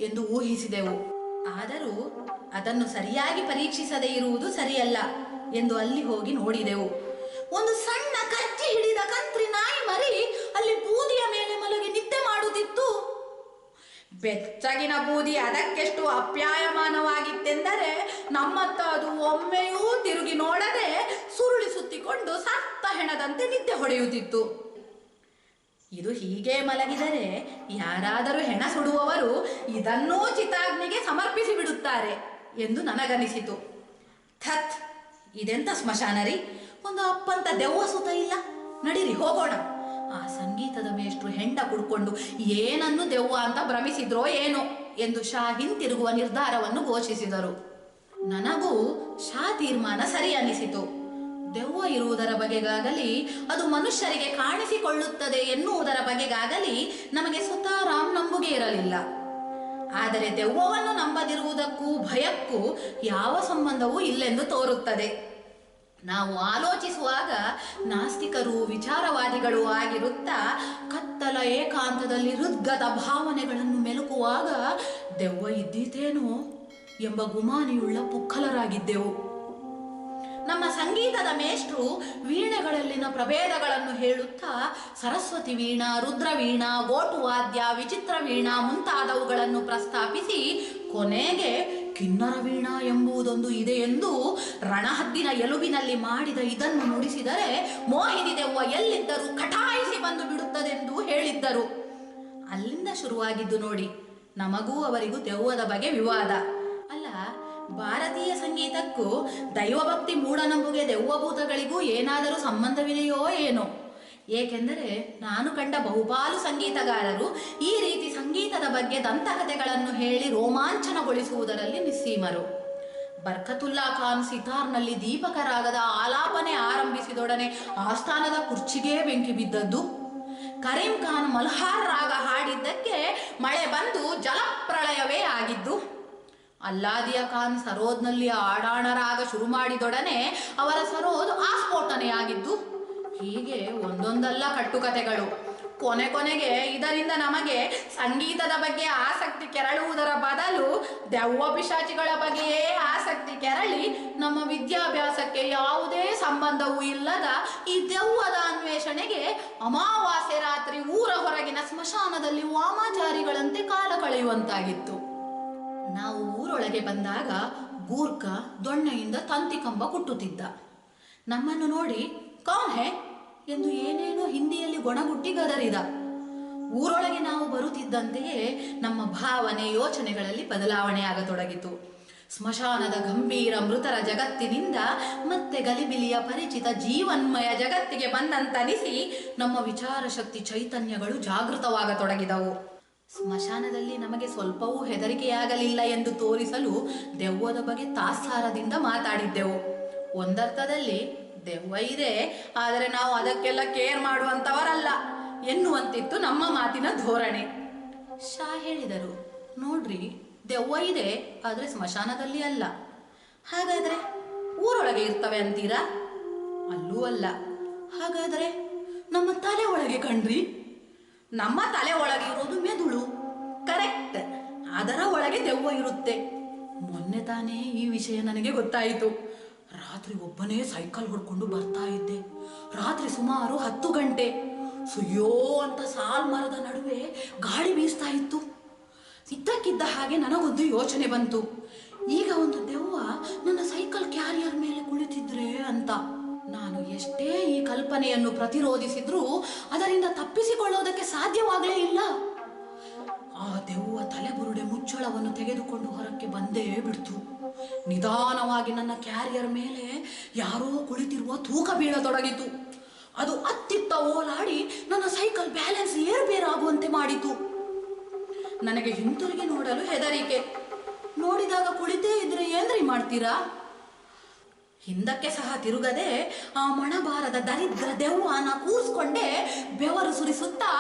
ಎಂದು ಊಹಿಸಿದೆವು. ಆದರೂ ಅದನ್ನು ಸರಿಯಾಗಿ ಪರೀಕ್ಷಿಸದೇ ಇರುವುದು ಸರಿಯಲ್ಲ ಎಂದು ಅಲ್ಲಿ ಹೋಗಿ ನೋಡಿದೆವು. ಒಂದು ಸಣ್ಣ ಕಚ್ಚಿ ಹಿಡಿದ ಕಂತ್ರಿ ನಾಯಿ ಮರಿ ಅಲ್ಲಿ ಬೂದಿಯ ಮೇಲೆ ಮಲಗಿ ನಿದ್ದೆ ಮಾಡುತ್ತಿತ್ತು. ಬೆಚ್ಚಗಿನ ಬೂದಿ ಅದಕ್ಕೆಷ್ಟು ಅಪ್ಯಾಯಮಾನವಾಗಿತ್ತೆಂದರೆ ನಮ್ಮತ್ತ ಅದು ಒಮ್ಮೆಯೂ ತಿರುಗಿ ನೋಡದೆ ಸುರುಳಿ ಸುತ್ತಿಕೊಂಡು ಸತ್ತ ಹೆಣದಂತೆ ನಿದ್ದೆ ಹೊಡೆಯುತ್ತಿತ್ತು. ಇದು ಹೀಗೆ ಮಲಗಿದರೆ ಯಾರಾದರೂ ಹೆಣ ಸುಡುವವರು ಇದನ್ನೂ ಚಿತಾಗ್ನಿಗೆ ಸಮರ್ಪಿಸಿ ಬಿಡುತ್ತಾರೆ ಎಂದು ನನಗನಿಸಿತು. ಥತ್, ಇದೆಂತ ಸ್ಮಶಾನರಿ, ಒಂದು ಅಪ್ಪಂತ ದೆವ್ವ ಸುತ ಇಲ್ಲ, ನಡೀರಿ ಹೋಗೋಣ. ಆ ಸಂಗೀತದ ಮೇಷ್ಟ್ರು ಹೆಂಡ ಕುಡ್ಕೊಂಡು ಏನನ್ನು ದೆವ್ವ ಅಂತ ಭ್ರಮಿಸಿದ್ರೋ ಏನೋ ಎಂದು ಶಾ ಹಿಂತಿರುಗುವ ನಿರ್ಧಾರವನ್ನು ಘೋಷಿಸಿದರು. ನನಗೂ ಶಾ ತೀರ್ಮಾನ ಸರಿ ಅನಿಸಿತು. ದೆವ್ವ ಇರುವುದರ ಬಗೆಗಾಗಲಿ ಅದು ಮನುಷ್ಯರಿಗೆ ಕಾಣಿಸಿಕೊಳ್ಳುತ್ತದೆ ಎನ್ನುವುದರ ಬಗೆಗಾಗಲಿ ನಮಗೆ ಸುತಾರಾಮ್ ನಂಬುಗೆ ಇರಲಿಲ್ಲ. ಆದರೆ ದೆವ್ವವನ್ನು ನಂಬದಿರುವುದಕ್ಕೂ ಭಯಕ್ಕೂ ಯಾವ ಸಂಬಂಧವೂ ಇಲ್ಲೆಂದು ತೋರುತ್ತದೆ. ನಾವು ಆಲೋಚಿಸುವಾಗ ನಾಸ್ತಿಕರು ವಿಚಾರವಾದಿಗಳು ಆಗಿರುತ್ತಾ ಕತ್ತಲ ಏಕಾಂತದಲ್ಲಿ ಹೃದ್ಗತ ಭಾವನೆಗಳನ್ನು ಮೆಲುಕುವಾಗ ದೆವ್ವ ಇದ್ದೀತೇನೋ ಎಂಬ ಗುಮಾನಿಯುಳ್ಳ ಪುಕ್ಕಲರಾಗಿದ್ದೆವು. ನಮ್ಮ ಸಂಗೀತದ ಮೇಷ್ಟ್ರು ವೀಣೆಗಳಲ್ಲಿನ ಪ್ರಭೇದಗಳನ್ನು ಹೇಳುತ್ತಾ ಸರಸ್ವತಿ ವೀಣಾ, ರುದ್ರವೀಣಾ, ಗೋಟುವಾದ್ಯ, ವಿಚಿತ್ರ ವೀಣಾ ಮುಂತಾದವುಗಳನ್ನು ಪ್ರಸ್ತಾಪಿಸಿ ಕೊನೆಗೆ ಕಿನ್ನರ ವೀಣಾ ಎಂಬುದೊಂದು ಇದೆ ಎಂದು ರಣಹದ್ದಿನ ಎಲುಬಿನಲ್ಲಿ ಮಾಡಿದ ಇದನ್ನು ನುಡಿಸಿದರೆ ಮೋಹಿನಿ ದೆವ್ವ ಎಲ್ಲಿದ್ದರೂ ಕಟಾಯಿಸಿ ಬಂದು ಬಿಡುತ್ತದೆಂದು ಹೇಳಿದ್ದರು. ಅಲ್ಲಿಂದ ಶುರುವಾಗಿದ್ದು ನೋಡಿ ನಮಗೂ ಅವರಿಗೂ ದೆವ್ವದ ಬಗ್ಗೆ ವಿವಾದ. ಅಲ್ಲ, ಭಾರತೀಯ ಸಂಗೀತಕ್ಕೂ ದೈವಭಕ್ತಿ ಮೂಢನಂಬುಗೆ ದೆವ್ವಭೂತಗಳಿಗೂ ಏನಾದರೂ ಸಂಬಂಧವಿದೆಯೋ ಏನೋ? ಏಕೆಂದರೆ ನಾನು ಕಂಡ ಬಹುಪಾಲು ಸಂಗೀತಗಾರರು ಈ ರೀತಿ ಸಂಗೀತದ ಬಗ್ಗೆ ದಂತಕಥೆಗಳನ್ನು ಹೇಳಿ ರೋಮಾಂಚನಗೊಳಿಸುವುದರಲ್ಲಿ ನಿಸ್ಸೀಮರು. ಬರ್ಕತುಲ್ಲಾ ಖಾನ್ ಸಿತಾರ್ನಲ್ಲಿ ದೀಪಕ ರಾಗದ ಆಲಾಪನೆ ಆರಂಭಿಸಿದೊಡನೆ ಆಸ್ಥಾನದ ಕುರ್ಚಿಗೇ ಬೆಂಕಿ ಬಿದ್ದದ್ದು. ಕರೀಂ ಖಾನ್ ಮಲ್ಹಾರ್ ರಾಗ ಹಾಡಿದ್ದಕ್ಕೆ ಮಳೆ ಬಂದು ಜಲಪ್ರಳಯವೇ ಆಗಿದ್ದು. ಅಲ್ಲಾದಿಯಾ ಖಾನ್ ಸರೋದ್ನಲ್ಲಿ ಆಡಾಣ ರಾಗ ಶುರು ಮಾಡಿದೊಡನೆ ಅವರ ಸರೋದ್ ಆಸ್ಫೋಟನೆಯಾಗಿದ್ದು. ಹೀಗೆ ಒಂದೊಂದಲ್ಲ ಕಟ್ಟುಕತೆಗಳು. ಕೊನೆಗೆ ಇದರಿಂದ ನಮಗೆ ಸಂಗೀತದ ಬಗ್ಗೆ ಆಸಕ್ತಿ ಕೆರಳುವುದರ ಬದಲು ದೆವ್ವ ಪಿಶಾಚಿಗಳ ಬಗ್ಗೆಯೇ ಆಸಕ್ತಿ ಕೆರಳಿ ನಮ್ಮ ವಿದ್ಯಾಭ್ಯಾಸಕ್ಕೆ ಯಾವುದೇ ಸಂಬಂಧವೂ ಇಲ್ಲದ ಈ ದೆವ್ವದ ಅನ್ವೇಷಣೆಗೆ ಅಮಾವಾಸ್ಯೆ ರಾತ್ರಿ ಊರ ಹೊರಗಿನ ಸ್ಮಶಾನದಲ್ಲಿ ವಾಮಾಚಾರಿಗಳಂತೆ ಕಾಲ ಕಳೆಯುವಂತಾಗಿತ್ತು. ನಾವು ಊರೊಳಗೆ ಬಂದಾಗ ಗೂರ್ಖ ದೊಣ್ಣೆಯಿಂದ ತಂತಿ ಕಂಬ ಕುಟ್ಟುತ್ತಿದ್ದ. ನಮ್ಮನ್ನು ನೋಡಿ ಕೌನ್ ಹೇ ಎಂದು ಏನೇನೋ ಹಿಂದಿಯಲ್ಲಿ ಗೊಣಗುಟ್ಟಿ ಗದರಿದ. ಊರೊಳಗೆ ನಾವು ಬರುತ್ತಿದ್ದಂತೆಯೇ ನಮ್ಮ ಭಾವನೆ ಯೋಚನೆಗಳಲ್ಲಿ ಬದಲಾವಣೆ ಆಗತೊಡಗಿತು. ಸ್ಮಶಾನದ ಗಂಭೀರ ಮೃತರ ಜಗತ್ತಿನಿಂದ ಮತ್ತೆ ಗಲಿಬಿಲಿಯ ಪರಿಚಿತ ಜೀವನ್ಮಯ ಜಗತ್ತಿಗೆ ಬಂದಂತನಿಸಿ ನಮ್ಮ ವಿಚಾರ ಶಕ್ತಿ ಚೈತನ್ಯಗಳು ಜಾಗೃತವಾಗತೊಡಗಿದವು. ಸ್ಮಶಾನದಲ್ಲಿ ನಮಗೆ ಸ್ವಲ್ಪವೂ ಹೆದರಿಕೆಯಾಗಲಿಲ್ಲ ಎಂದು ತೋರಿಸಲು ದೆವ್ವದ ಬಗ್ಗೆ ತಾತ್ಸಾರದಿಂದ ಮಾತಾಡಿದ್ದೆವು. ಒಂದರ್ಥದಲ್ಲಿ ದೆವ್ವ ಇದೆ, ಆದರೆ ನಾವು ಅದಕ್ಕೆಲ್ಲ ಕೇರ್ ಮಾಡುವಂಥವರಲ್ಲ ಎನ್ನುವಂತಿತ್ತು ನಮ್ಮ ಮಾತಿನ ಧೋರಣೆ. ಶಾ ಹೇಳಿದರು, ನೋಡ್ರಿ, ದೆವ್ವ ಇದೆ, ಆದರೆ ಸ್ಮಶಾನದಲ್ಲಿ ಅಲ್ಲ. ಹಾಗಾದರೆ ಊರೊಳಗೆ ಇರ್ತವೆ ಅಂತೀರಾ? ಅಲ್ಲೂ ಅಲ್ಲ. ಹಾಗಾದರೆ ನಮ್ಮ ತಲೆ ಒಳಗೆ ಕಣ್ರಿ. ನಮ್ಮ ತಲೆ ಒಳಗೆ ಇರೋದು ಮೆದುಳು, ಕರೆಕ್ಟ್. ಅದರ ಒಳಗೆ ದೆವ್ವ ಇರುತ್ತೆ. ಮೊನ್ನೆ ತಾನೇ ಈ ವಿಷಯ ನನಗೆ ಗೊತ್ತಾಯಿತು. ರಾತ್ರಿ ಒಬ್ಬನೇ ಸೈಕಲ್ ಹೊಡ್ಕೊಂಡು ಬರ್ತಾ ಇದ್ದೆ. ರಾತ್ರಿ ಸುಮಾರು 10 ಗಂಟೆ. ಸುಯ್ಯೋ ಅಂತ ಸಾಲ್ ಮರದ ನಡುವೆ ಗಾಳಿ ಬೀಸ್ತಾ ಇತ್ತು. ಇದ್ದಕ್ಕಿದ್ದ ಹಾಗೆ ನನಗೊಂದು ಯೋಚನೆ ಬಂತು. ಈಗ ಒಂದು ದೆವ್ವ ನನ್ನ ಸೈಕಲ್ ಕ್ಯಾರಿಯರ್ ಮೇಲೆ ಕುಳಿತಿದ್ರೆ ಅಂತ. ನಾನು ಎಷ್ಟೇ ಈ ಕಲ್ಪನೆಯನ್ನು ಪ್ರತಿರೋಧಿಸಿದ್ರೂ ಅದರಿಂದ ತಪ್ಪಿಸಿಕೊಳ್ಳೋದಕ್ಕೆ ಸಾಧ್ಯವಾಗಲೇ ಇಲ್ಲ. ಆ ದೆವ್ವ ತಲೆಬುರುಡೆ ಮುಚ್ಚಳವನ್ನು ತೆಗೆದುಕೊಂಡು ಹೊರಕ್ಕೆ ಬಂದೇ ಬಿಡ್ತು. ನಿಧಾನವಾಗಿ ನನ್ನ ಕ್ಯಾರಿಯರ್ ಮೇಲೆ ಯಾರೋ ಕುಳಿತಿರುವ ತೂಕ ಬೀಳತೊಡಗಿತು. ಅದು ಅತ್ತಿತ್ತ ಓಲಾಡಿ ನನ್ನ ಸೈಕಲ್ ಬ್ಯಾಲೆನ್ಸ್ ಏರ್ಬೇರಾಗುವಂತೆ ಮಾಡಿತು. ನನಗೆ ಹಿಂತಿರುಗಿ ನೋಡಲು ಹೆದರಿಕೆ. ನೋಡಿದಾಗ ಕುಳಿತೇ ಇದ್ರೆ ಏನ್ರಿ ಮಾಡ್ತೀರಾ? ಹಿಂದಕ್ಕೆ ಸಹ ತಿರುಗದೆ ಆ ಮಣಬಾರದ ದರಿದ್ರ ದೆವ್ವನ ಕೂರಿಸ್ಕೊಂಡೆ ಬೆವರು ಸುರಿಸುತ್ತಾ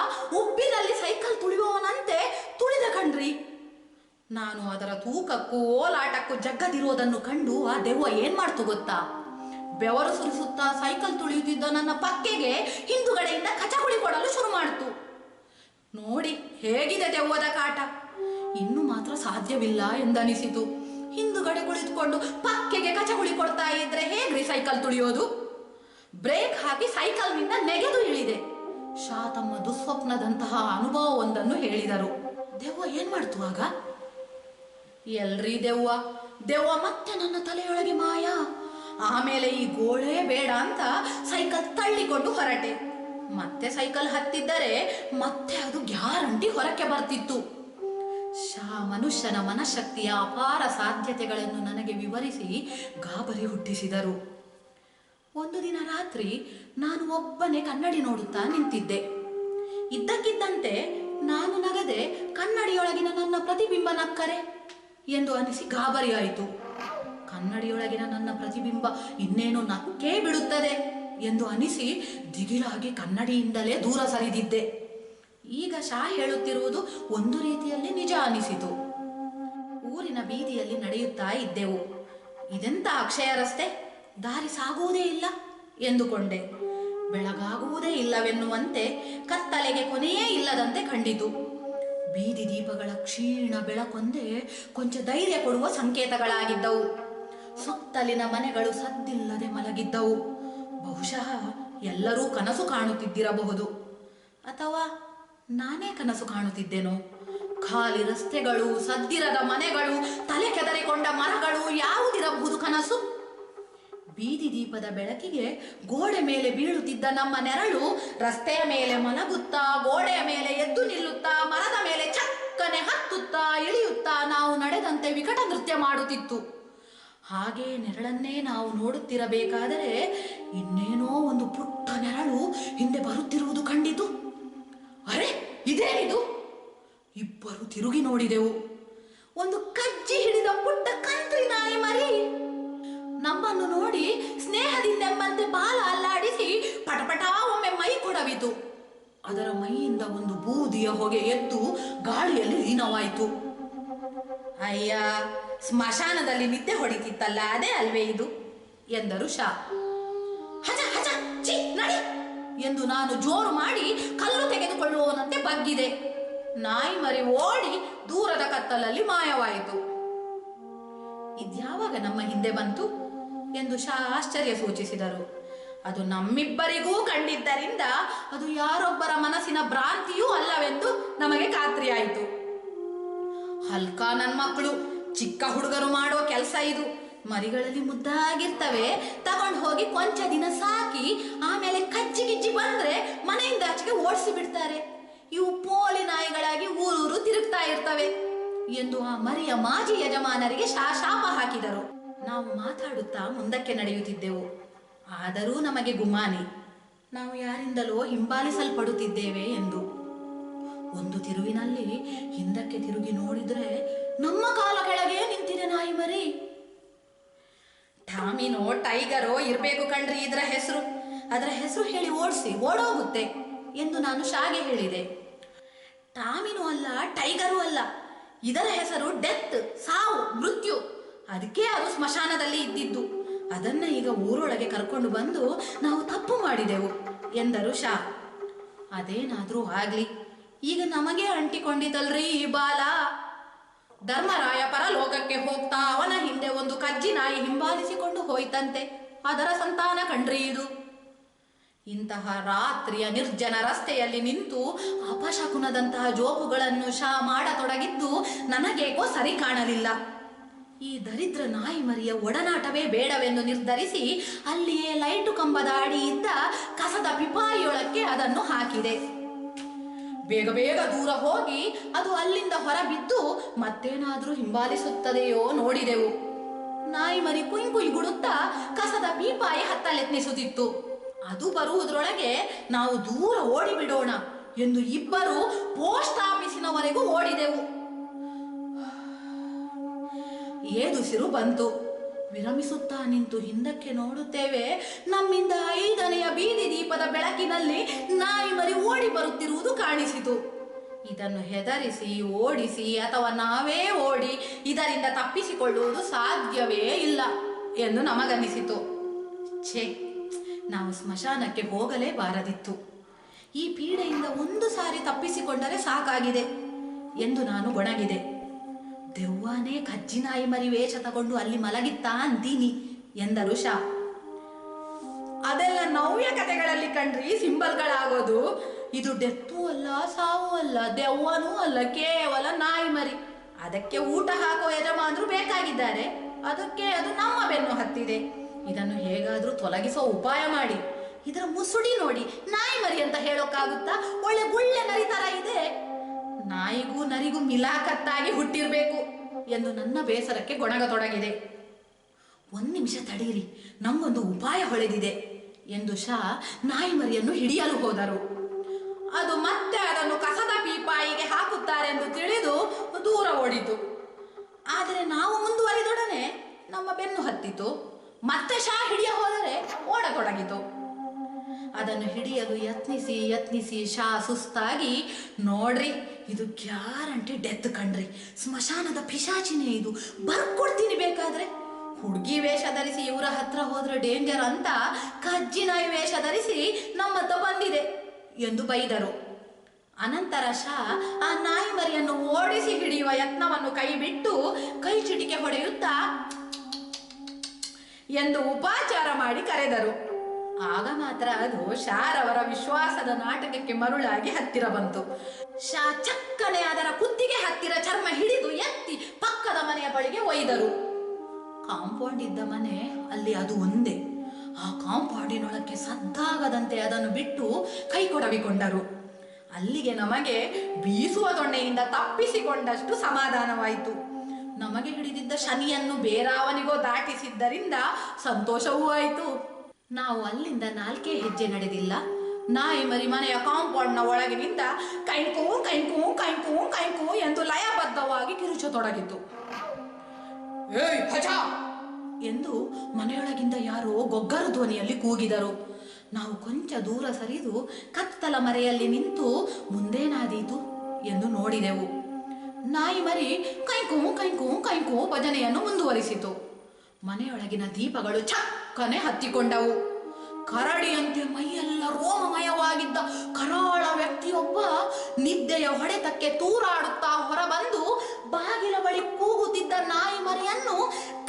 ಉಪ್ಪಿನಲ್ಲಿ ಸೈಕಲ್ ತುಳಿಯುವವನಂತೆ ತುಳಿದ ಕಣ್ರಿ. ನಾನು ಅದರ ತೂಕಕ್ಕೂ ಓಲಾಟಕ್ಕೂ ಜಗ್ಗದಿರೋದನ್ನು ಕಂಡು ಆ ದೆವ್ವ ಏನ್ ಮಾಡ್ತು ಗೊತ್ತಾ? ಬೆವರು ಸುರಿಸುತ್ತಾ ಸೈಕಲ್ ತುಳಿಯುತ್ತಿದ್ದ ನನ್ನ ಪಕ್ಕೆಗೆ ಹಿಂದುಗಡೆಯಿಂದ ಕಚಗುಳಿ ಕೊಡಲು ಶುರು ಮಾಡಿತು. ನೋಡಿ ಹೇಗಿದೆ ದೆವ್ವದ ಕಾಟ. ಇನ್ನು ಮಾತ್ರ ಸಾಧ್ಯವಿಲ್ಲ ಎಂದನಿಸಿತು. ಹಿಂದುಗಡೆ ಕುಳಿತುಕೊಂಡು ಪಕ್ಕೆಗೆ ಕಚಗುಳಿ ಕೊಡ್ತಾ ಇದ್ರೆ ಹೇಗ್ರಿ ಸೈಕಲ್ ತುಳಿಯೋದು? ಬ್ರೇಕ್ ಹಾಕಿ ಸೈಕಲ್ನಿಂದ ನೆಗೆದು ಇಳಿದೆ. ಶಾ ತಮ್ಮ ದುಸ್ವಪ್ನದಂತಹ ಅನುಭವವೊಂದನ್ನು ಹೇಳಿದರು. ದೆವ್ವ ಏನ್ ಮಾಡ್ತು ಆಗ? ಎಲ್ರಿ ದೆವ್ವ ಮತ್ತೆ ನನ್ನ ತಲೆಯೊಳಗೆ ಮಾಯ. ಆಮೇಲೆ ಈ ಗೋಳೇ ಬೇಡ ಅಂತ ಸೈಕಲ್ ತಳ್ಳಿಕೊಂಡು ಹೊರಟೆ. ಮತ್ತೆ ಸೈಕಲ್ ಹತ್ತಿದ್ದರೆ ಮತ್ತೆ ಅದು ಗ್ಯಾರಂಟಿ ಹೊರಕ್ಕೆ ಬರ್ತಿತ್ತು. ಶಾ ಮನುಷ್ಯನ ಮನಶಕ್ತಿಯ ಅಪಾರ ಸಾಧ್ಯತೆಗಳನ್ನು ನನಗೆ ವಿವರಿಸಿ ಗಾಬರಿ ಹುಟ್ಟಿಸಿದರು. ಒಂದು ದಿನ ರಾತ್ರಿ ನಾನು ಒಬ್ಬನೇ ಕನ್ನಡಿ ನೋಡುತ್ತಾ ನಿಂತಿದ್ದೆ. ಇದ್ದಕ್ಕಿದ್ದಂತೆ ನಾನು ನಗದೆ ಕನ್ನಡಿಯೊಳಗಿನ ನನ್ನ ಪ್ರತಿಬಿಂಬ ನಕ್ಕರೆ ಎಂದು ಅನಿಸಿ ಗಾಬರಿಯಾಯಿತು. ಕನ್ನಡಿಯೊಳಗಿನ ನನ್ನ ಪ್ರತಿಬಿಂಬ ಇನ್ನೇನು ನಕ್ಕೇ ಬಿಡುತ್ತದೆ ಎಂದು ಅನಿಸಿ ದಿಗಿಲಾಗಿ ಕನ್ನಡಿಯಿಂದಲೇ ದೂರ ಸರಿದಿದ್ದೆ. ಈಗ ಶಾ ಹೇಳುತ್ತಿರುವುದು ಒಂದು ರೀತಿಯಲ್ಲಿ ನಿಜ ಅನಿಸಿತು. ಊರಿನ ಬೀದಿಯಲ್ಲಿ ನಡೆಯುತ್ತಾ ಇದ್ದೆವು. ಇದೆಂತ ಅಕ್ಷಯ ರಸ್ತೆ, ದಾರಿ ಸಾಗುವುದೇ ಇಲ್ಲ ಎಂದುಕೊಂಡೆ. ಬೆಳಗಾಗುವುದೇ ಇಲ್ಲವೆನ್ನುವಂತೆ ಕತ್ತಲೆಗೆ ಕೊನೆಯೇ ಇಲ್ಲದಂತೆ ಕಂಡಿತು. ಬೀದಿ ದೀಪಗಳ ಕ್ಷೀಣ ಬೆಳಕೊಂದೇ ಕೊಂಚ ಧೈರ್ಯ ಕೊಡುವ ಸಂಕೇತಗಳಾಗಿದ್ದವು. ಸುತ್ತಲಿನ ಮನೆಗಳು ಸದ್ದಿಲ್ಲದೆ ಮಲಗಿದ್ದವು. ಬಹುಶಃ ಎಲ್ಲರೂ ಕನಸು ಕಾಣುತ್ತಿದ್ದಿರಬಹುದು, ಅಥವಾ ನಾನೇ ಕನಸು ಕಾಣುತ್ತಿದ್ದೇನೋ. ಖಾಲಿ ರಸ್ತೆಗಳು, ಸದ್ದಿರದ ಮನೆಗಳು, ತಲೆ ಕೆದರಿಕೊಂಡ ಮರಗಳು, ಯಾವುದಿರಬಹುದು ಕನಸು? ಬೀದಿ ದೀಪದ ಬೆಳಕಿಗೆ ಗೋಡೆ ಮೇಲೆ ಬೀಳುತ್ತಿದ್ದ ನಮ್ಮ ನೆರಳು ರಸ್ತೆಯ ಮೇಲೆ ಮಲಗುತ್ತಾ, ಗೋಡೆಯ ಮೇಲೆ ಎದ್ದು ನಿಲ್ಲುತ್ತಾ, ಮರದ ಮೇಲೆ ಚಕ್ಕನೆ ಹತ್ತುತ್ತಾ ಇಳಿಯುತ್ತಾ ನಾವು ನಡೆದಂತೆ ವಿಕಟ ನೃತ್ಯ ಮಾಡುತ್ತಿತ್ತು. ಹಾಗೆ ನೆರಳನ್ನೇ ನಾವು ನೋಡುತ್ತಿರಬೇಕಾದರೆ ಇನ್ನೇನೋ ಒಂದು ಪುಟ್ಟ ನೆರಳು ಹಿಂದೆ ಬರುತ್ತಿರುವುದು ಕಂಡಿತು. ಅರೆ, ಇದೇನಿದು? ಇಬ್ಬರು ತಿರುಗಿ ನೋಡಿದೆವು. ಒಂದು ಕಜ್ಜಿ ಹಿಡಿದ ಪುಟ್ಟ ಕಂತ್ರಿ ನಾಯಿ ಮರಿ ನಮ್ಮನ್ನು ನೋಡಿ ಸ್ನೇಹದಿಂದೆಂಬಂತೆ ಬಾಲ ಅಲ್ಲಾಡಿಸಿ ಪಟಪಟ ಒಮ್ಮೆ ಮೈ ಕೊಡವಿತು. ಅದರ ಮೈಯಿಂದ ಒಂದು ಬೂದಿಯ ಹೊಗೆ ಎದ್ದು ಗಾಳಿಯಲ್ಲಿ ಲೀನವಾಯಿತು. ಅಯ್ಯ, ಸ್ಮಶಾನದಲ್ಲಿ ನಿದ್ದೆ ಹೊಡಿತಿತ್ತಲ್ಲ, ಅದೇ ಅಲ್ವೇ ಇದು ಎಂದರು ಶಾ. ಹಜ ಹಜ ಚಿ ನಡಿ ಎಂದು ನಾನು ಜೋರು ಮಾಡಿ ಕಲ್ಲು ತೆಗೆದುಕೊಳ್ಳುವವನಂತೆ ಬಗ್ಗಿದೆ. ನಾಯಿ ಮರಿ ಓಡಿ ದೂರದ ಕತ್ತಲಲ್ಲಿ ಮಾಯವಾಯಿತು. ಇದ್ಯಾವಾಗ ನಮ್ಮ ಹಿಂದೆ ಬಂತು ಎಂದು ಶಾ ಆಶ್ಚರ್ಯ ಸೂಚಿಸಿದರು. ಅದು ನಮ್ಮಿಬ್ಬರಿಗೂ ಕಂಡಿದ್ದರಿಂದ ಅದು ಯಾರೊಬ್ಬರ ಮನಸ್ಸಿನ ಭ್ರಾಂತಿಯೂ ಅಲ್ಲವೆಂದು ನಮಗೆ ಖಾತ್ರಿಯಾಯಿತು. ಹಲ್ಕಾ ನನ್ನ ಮಕ್ಕಳು, ಚಿಕ್ಕ ಹುಡುಗರು ಮಾಡೋ ಕೆಲಸ ಇದು. ಮರಿಗಳಲ್ಲಿ ಮುದ್ದಾಗಿರ್ತವೆ, ತಗೊಂಡು ಹೋಗಿ ಕೊಂಚ ದಿನ ಸಾಕಿ ಆಮೇಲೆ ಕಚ್ಚಿ ಗಿಚ್ಚಿ ಬಂದ್ರೆ ಮನೆಯಿಂದ ಆಚೆಗೆ ಓಡಿಸಿ ಬಿಡ್ತಾರೆ. ಇವು ಪೋಲಿ ನಾಯಿಗಳಾಗಿ ಊರೂರು ತಿರುಗ್ತಾ ಇರ್ತವೆ ಎಂದು ಆ ಮರಿಯ ಮಾಜಿ ಯಜಮಾನರಿಗೆ ಶಾಪ ಹಾಕಿದರು. ನಾವು ಮಾತಾಡುತ್ತಾ ಮುಂದಕ್ಕೆ ನಡೆಯುತ್ತಿದ್ದೆವು. ಆದರೂ ನಮಗೆ ಗುಮಾನಿ, ನಾವು ಯಾರಿಂದಲೋ ಹಿಂಬಾಲಿಸಲ್ಪಡುತ್ತಿದ್ದೇವೆ ಎಂದು. ಒಂದು ತಿರುವಿನಲ್ಲಿ ಹಿಂದಕ್ಕೆ ತಿರುಗಿ ನೋಡಿದ್ರೆ ನಮ್ಮ ಕಾಲ ಕೆಳಗೆ ನಿಂತಿದೆ ನಾಯಿ ಮರಿ. ಟಾಮಿನೋ ಟೈಗರೋ ಇರ್ಬೇಕು ಕಣ್ರಿ ಇದರ ಹೆಸರು. ಅದರ ಹೆಸರು ಹೇಳಿ ಓಡೋಗುತ್ತೆ ಎಂದು ನಾನು ಶಾಗೆ ಹೇಳಿದೆ. ಟಾಮಿನೋ ಅಲ್ಲ, ಟೈಗರು ಅಲ್ಲ, ಇದರ ಹೆಸರು ಡೆತ್, ಸಾವು, ಮೃತ್ಯು. ಅದಕ್ಕೆ ಅದು ಸ್ಮಶಾನದಲ್ಲಿ ಇದ್ದಿದ್ದು. ಅದನ್ನ ಈಗ ಊರೊಳಗೆ ಕರ್ಕೊಂಡು ಬಂದು ನಾವು ತಪ್ಪು ಮಾಡಿದೆವು ಎಂದರು ಶಾ. ಅದೇನಾದ್ರೂ ಆಗ್ಲಿ, ಈಗ ನಮಗೆ ಅಂಟಿಕೊಂಡಿತಲ್ರಿ ಈ ಬಾಲ. ಧರ್ಮರಾಯ ಪರಲೋಕಕ್ಕೆ ಹೋಗ್ತಾ ಅವನ ಹಿಂದೆ ಒಂದು ಕಜ್ಜಿ ನಾಯಿ ಹಿಂಬಾಲಿಸಿಕೊಂಡು ಹೋಯ್ತಂತೆ. ಅದರ ಸಂತಾನ ಕಂಡ್ರಿ ಇದು. ಇಂತಹ ರಾತ್ರಿಯ ನಿರ್ಜನ ರಸ್ತೆಯಲ್ಲಿ ನಿಂತು ಅಪಶಕುನದಂತಹ ಜೋಕುಗಳನ್ನು ಶಾ ಮಾಡತೊಡಗಿದ್ದು ನನಗೇಕೋ ಸರಿ ಕಾಣಲಿಲ್ಲ. ಈ ದರಿದ್ರ ನಾಯಿ ಮರಿಯ ಒಡನಾಟವೇ ಬೇಡವೆಂದು ನಿರ್ಧರಿಸಿ ಅಲ್ಲಿಯೇ ಲೈಟು ಕಂಬದ ಅಡಿ ಇದ್ದ ಕಸದ ಪಿಪಾಯಿಯೊಳಕ್ಕೆ ಅದನ್ನು ಹಾಕಿದೆ. ಬೇಗ ಬೇಗ ದೂರ ಹೋಗಿ ಅದು ಅಲ್ಲಿಂದ ಹೊರಬಿದ್ದು ಮತ್ತೇನಾದ್ರೂ ಹಿಂಬಾಲಿಸುತ್ತದೆಯೋ ನೋಡಿದೆವು. ನಾಯಿ ಮರಿ ಕುಯ್ ಗುಡುತ್ತಾ ಕಸದ ಪೀಪಾಯಿ ಹತ್ತಲೆತ್ನಿಸುತ್ತಿತ್ತು. ಅದು ಬರುವುದರೊಳಗೆ ನಾವು ದೂರ ಓಡಿಬಿಡೋಣ ಎಂದು ಇಬ್ಬರು ಪೋಸ್ಟ್ ಆಫೀಸಿನವರೆಗೂ ಓಡಿದೆವು. ಏದುಸಿರು ಬಂತು. ವಿರಮಿಸುತ್ತಾ ನಿಂತು ಹಿಂದಕ್ಕೆ ನೋಡುತ್ತೇವೆ. ನಮ್ಮಿಂದ 5ನೆಯ ಬೀದಿ ದೀಪದ ಬೆಳಕಿನಲ್ಲಿ ನಾಯಿ ಮರಿ ಓಡಿ ಬರುತ್ತಿರುವುದು ಕಾಣಿಸಿತು. ಇದನ್ನು ಹೆದರಿಸಿ ಓಡಿಸಿ ಅಥವಾ ನಾವೇ ಓಡಿ ಇದರಿಂದ ತಪ್ಪಿಸಿಕೊಳ್ಳುವುದು ಸಾಧ್ಯವೇ ಇಲ್ಲ ಎಂದು ನಮಗನಿಸಿತು. ಛೇ, ನಾವು ಸ್ಮಶಾನಕ್ಕೆ ಹೋಗಲೇಬಾರದಿತ್ತು. ಈ ಪೀಡೆಯಿಂದ ಒಂದು ಸಾರಿ ತಪ್ಪಿಸಿಕೊಂಡರೆ ಸಾಕಾಗಿದೆ ಎಂದು ನಾನು ಗೊಣಗಿದೆ. ದೆವ್ವನೇ ಕಜ್ಜಿ ನಾಯಿ ಮರಿ ವೇಷ ತಗೊಂಡು ಅಲ್ಲಿ ಮಲಗಿತ್ತಾ ಅಂತೀನಿ ಎಂದರು ಶಾ. ಅದೆಲ್ಲ ನವ್ಯ ಕಥೆಗಳಲ್ಲಿ ಕಂಡ್ರಿ ಸಿಂಬಲ್ಗಳಾಗೋದು. ಇದು ಡೆತ್ತೂ ಅಲ್ಲ, ಸಾವು ಅಲ್ಲ, ದೆವ್ವನೂ ಅಲ್ಲ, ಕೇವಲ ನಾಯಿ ಮರಿ. ಅದಕ್ಕೆ ಊಟ ಹಾಕೋ ಯಜಮಾನರು ಬೇಕಾಗಿದ್ದಾರೆ. ಅದಕ್ಕೆ ಅದು ನಮ್ಮ ಬೆನ್ನು ಹತ್ತಿದೆ. ಇದನ್ನು ಹೇಗಾದ್ರೂ ತೊಲಗಿಸೋ ಉಪಾಯ ಮಾಡಿ. ಇದರ ಮುಸುಡಿ ನೋಡಿ, ನಾಯಿ ಮರಿ ಅಂತ ಹೇಳೋಕ್ಕಾಗುತ್ತಾ? ಒಳ್ಳೆ ಗುಳ್ಳೆ ನರಿ ತರ ಇದೆ. ನಾಯಿಗೂ ನರಿಗೂ ಮಿಲಾಕತ್ತಾಗಿ ಹುಟ್ಟಿರ್ಬೇಕು ಎಂದು ನನ್ನ ಬೇಸರಕ್ಕೆ ಗೊಣಗತೊಡಗಿದೆ. 1 ನಿಮಿಷ ತಡೀರಿ, ನಂಗೊಂದು ಉಪಾಯ ಹೊಳೆದಿದೆ ಎಂದು ಶಾ ನಾಯಿ ಮರಿಯನ್ನು ಹಿಡಿಯಲು ಹೋದರು. ಅದು ಮತ್ತೆ ಅದನ್ನು ಕಸದ ಪೀಪಾಯಿಗೆ ಹಾಕುತ್ತಾರೆಂದು ತಿಳಿದು ದೂರ ಓಡಿತು. ಆದರೆ ನಾವು ಮುಂದುವರಿದೊಡನೆ ನಮ್ಮ ಬೆನ್ನು ಹತ್ತಿತು. ಮತ್ತೆ ಶಾ ಹಿಡಿಯ ಹೋದರೆ ಓಡತೊಡಗಿತು. ಅದನ್ನು ಹಿಡಿಯಲು ಯತ್ನಿಸಿ ಶಾ ಸುಸ್ತಾಗಿ, ನೋಡ್ರಿ, ಇದು ಗ್ಯಾರಂಟಿ ಡೆತ್ ಕಣ್ರಿ, ಸ್ಮಶಾನದ ಪಿಶಾಚಿನೇ ಇದು, ಬರ್ಕೊಡ್ತೀನಿ ಬೇಕಾದ್ರೆ. ಹುಡುಗಿ ವೇಷ ಧರಿಸಿ ಇವರ ಹತ್ರ ಹೋದ್ರೆ ಡೇಂಜರ್ ಅಂತ ಕಜ್ಜಿ ನಾಯಿ ವೇಷ ಧರಿಸಿ ನಮ್ಮತ್ತ ಬಂದಿದೆ ಎಂದು ಬೈದರು. ಅನಂತರ ಶಾ ಆ ನಾಯಿ ಮರಿಯನ್ನು ಓಡಿಸಿ ಹಿಡಿಯುವ ಯತ್ನವನ್ನು ಕೈಬಿಟ್ಟು ಕೈ ಚಿಟಿಕೆ ಹೊಡೆಯುತ್ತಾ ಎಂದು ಉಪಚಾರ ಮಾಡಿ ಕರೆದರು. ಆಗ ಮಾತ್ರ ಅದು ಶಾರವರ ವಿಶ್ವಾಸದ ನಾಟಕಕ್ಕೆ ಮರುಳಾಗಿ ಹತ್ತಿರ ಬಂತು. ಶಾ ಚಕ್ಕನೆ ಅದರ ಕುತ್ತಿಗೆ ಹತ್ತಿರ ಚರ್ಮ ಹಿಡಿದು ಎತ್ತಿ ಪಕ್ಕದ ಮನೆಯ ಬಳಿಗೆ ಒಯ್ದರು. ಕಾಂಪೌಂಡ್ ಇದ್ದ ಮನೆ ಅಲ್ಲಿ ಅದು ಒಂದೇ. ಆ ಕಾಂಪೌಂಡಿನೊಳಕ್ಕೆ ಸದ್ದಾಗದಂತೆ ಅದನ್ನು ಬಿಟ್ಟು ಕೈ ಕೊಡವಿಕೊಂಡರು. ಅಲ್ಲಿಗೆ ನಮಗೆ ಬೀಸುವ ದೊಣ್ಣೆಯಿಂದ ತಪ್ಪಿಸಿಕೊಂಡಷ್ಟು ಸಮಾಧಾನವಾಯಿತು. ನಮ್ಮ ನಮಗೆ ಹಿಡಿದಿದ್ದ ಶನಿಯನ್ನು ಬೇರಾವನಿಗೋ ದಾಟಿಸಿದ್ದರಿಂದ ಸಂತೋಷವೂ ಆಯಿತು. ನಾವು ಅಲ್ಲಿಂದ 4 ಹೆಜ್ಜೆ ನಡೆದಿಲ್ಲ, ನಾಯಿ ಮರಿ ಮನೆಯ ಕಾಂಪೌಂಡ್ನ ಒಳಗಿನಿಂದ ಕೈಕೂ ಕೈಕೂ ಕೈಕೂ ಕೈಕೂ ಎಂದು ಲಯಬದ್ಧವಾಗಿ ಕಿರುಚತೊಡಗಿತು. ಏಯ್ ಭಜ ಎಂದು ಮನೆಯೊಳಗಿಂದ ಯಾರೋ ಗೊಗ್ಗರು ಧ್ವನಿಯಲ್ಲಿ ಕೂಗಿದರು. ನಾವು ಕೊಂಚ ದೂರ ಸರಿದು ಕತ್ತಲ ಮರೆಯಲ್ಲಿ ನಿಂತು ಮುಂದೇನಾದೀತು ಎಂದು ನೋಡಿದೆವು. ನಾಯಿ ಮರಿ ಕೈಕೂ ಕೈಕೂ ಕೈಕೂ ಭಜನೆಯನ್ನು ಮುಂದುವರಿಸಿತು. ಮನೆಯೊಳಗಿನ ದೀಪಗಳು ಚಕ್ಕನೆ ಹತ್ತಿಕೊಂಡವು. ಕರಡಿಯಂತೆ ಮೈಯೆಲ್ಲ ರೋಮಮಯವಾಗಿದ್ದ ಕರಾಳ ವ್ಯಕ್ತಿಯೊಬ್ಬ ನಿದ್ದೆಯ ಹೊಡೆತಕ್ಕೆ ತೂರಾಡುತ್ತಾ ಹೊರಬಂದು ಬಾಗಿಲ ಬಳಿ ಕೂಗುತ್ತಿದ್ದ ನಾಯಿ ಮರಿಯನ್ನು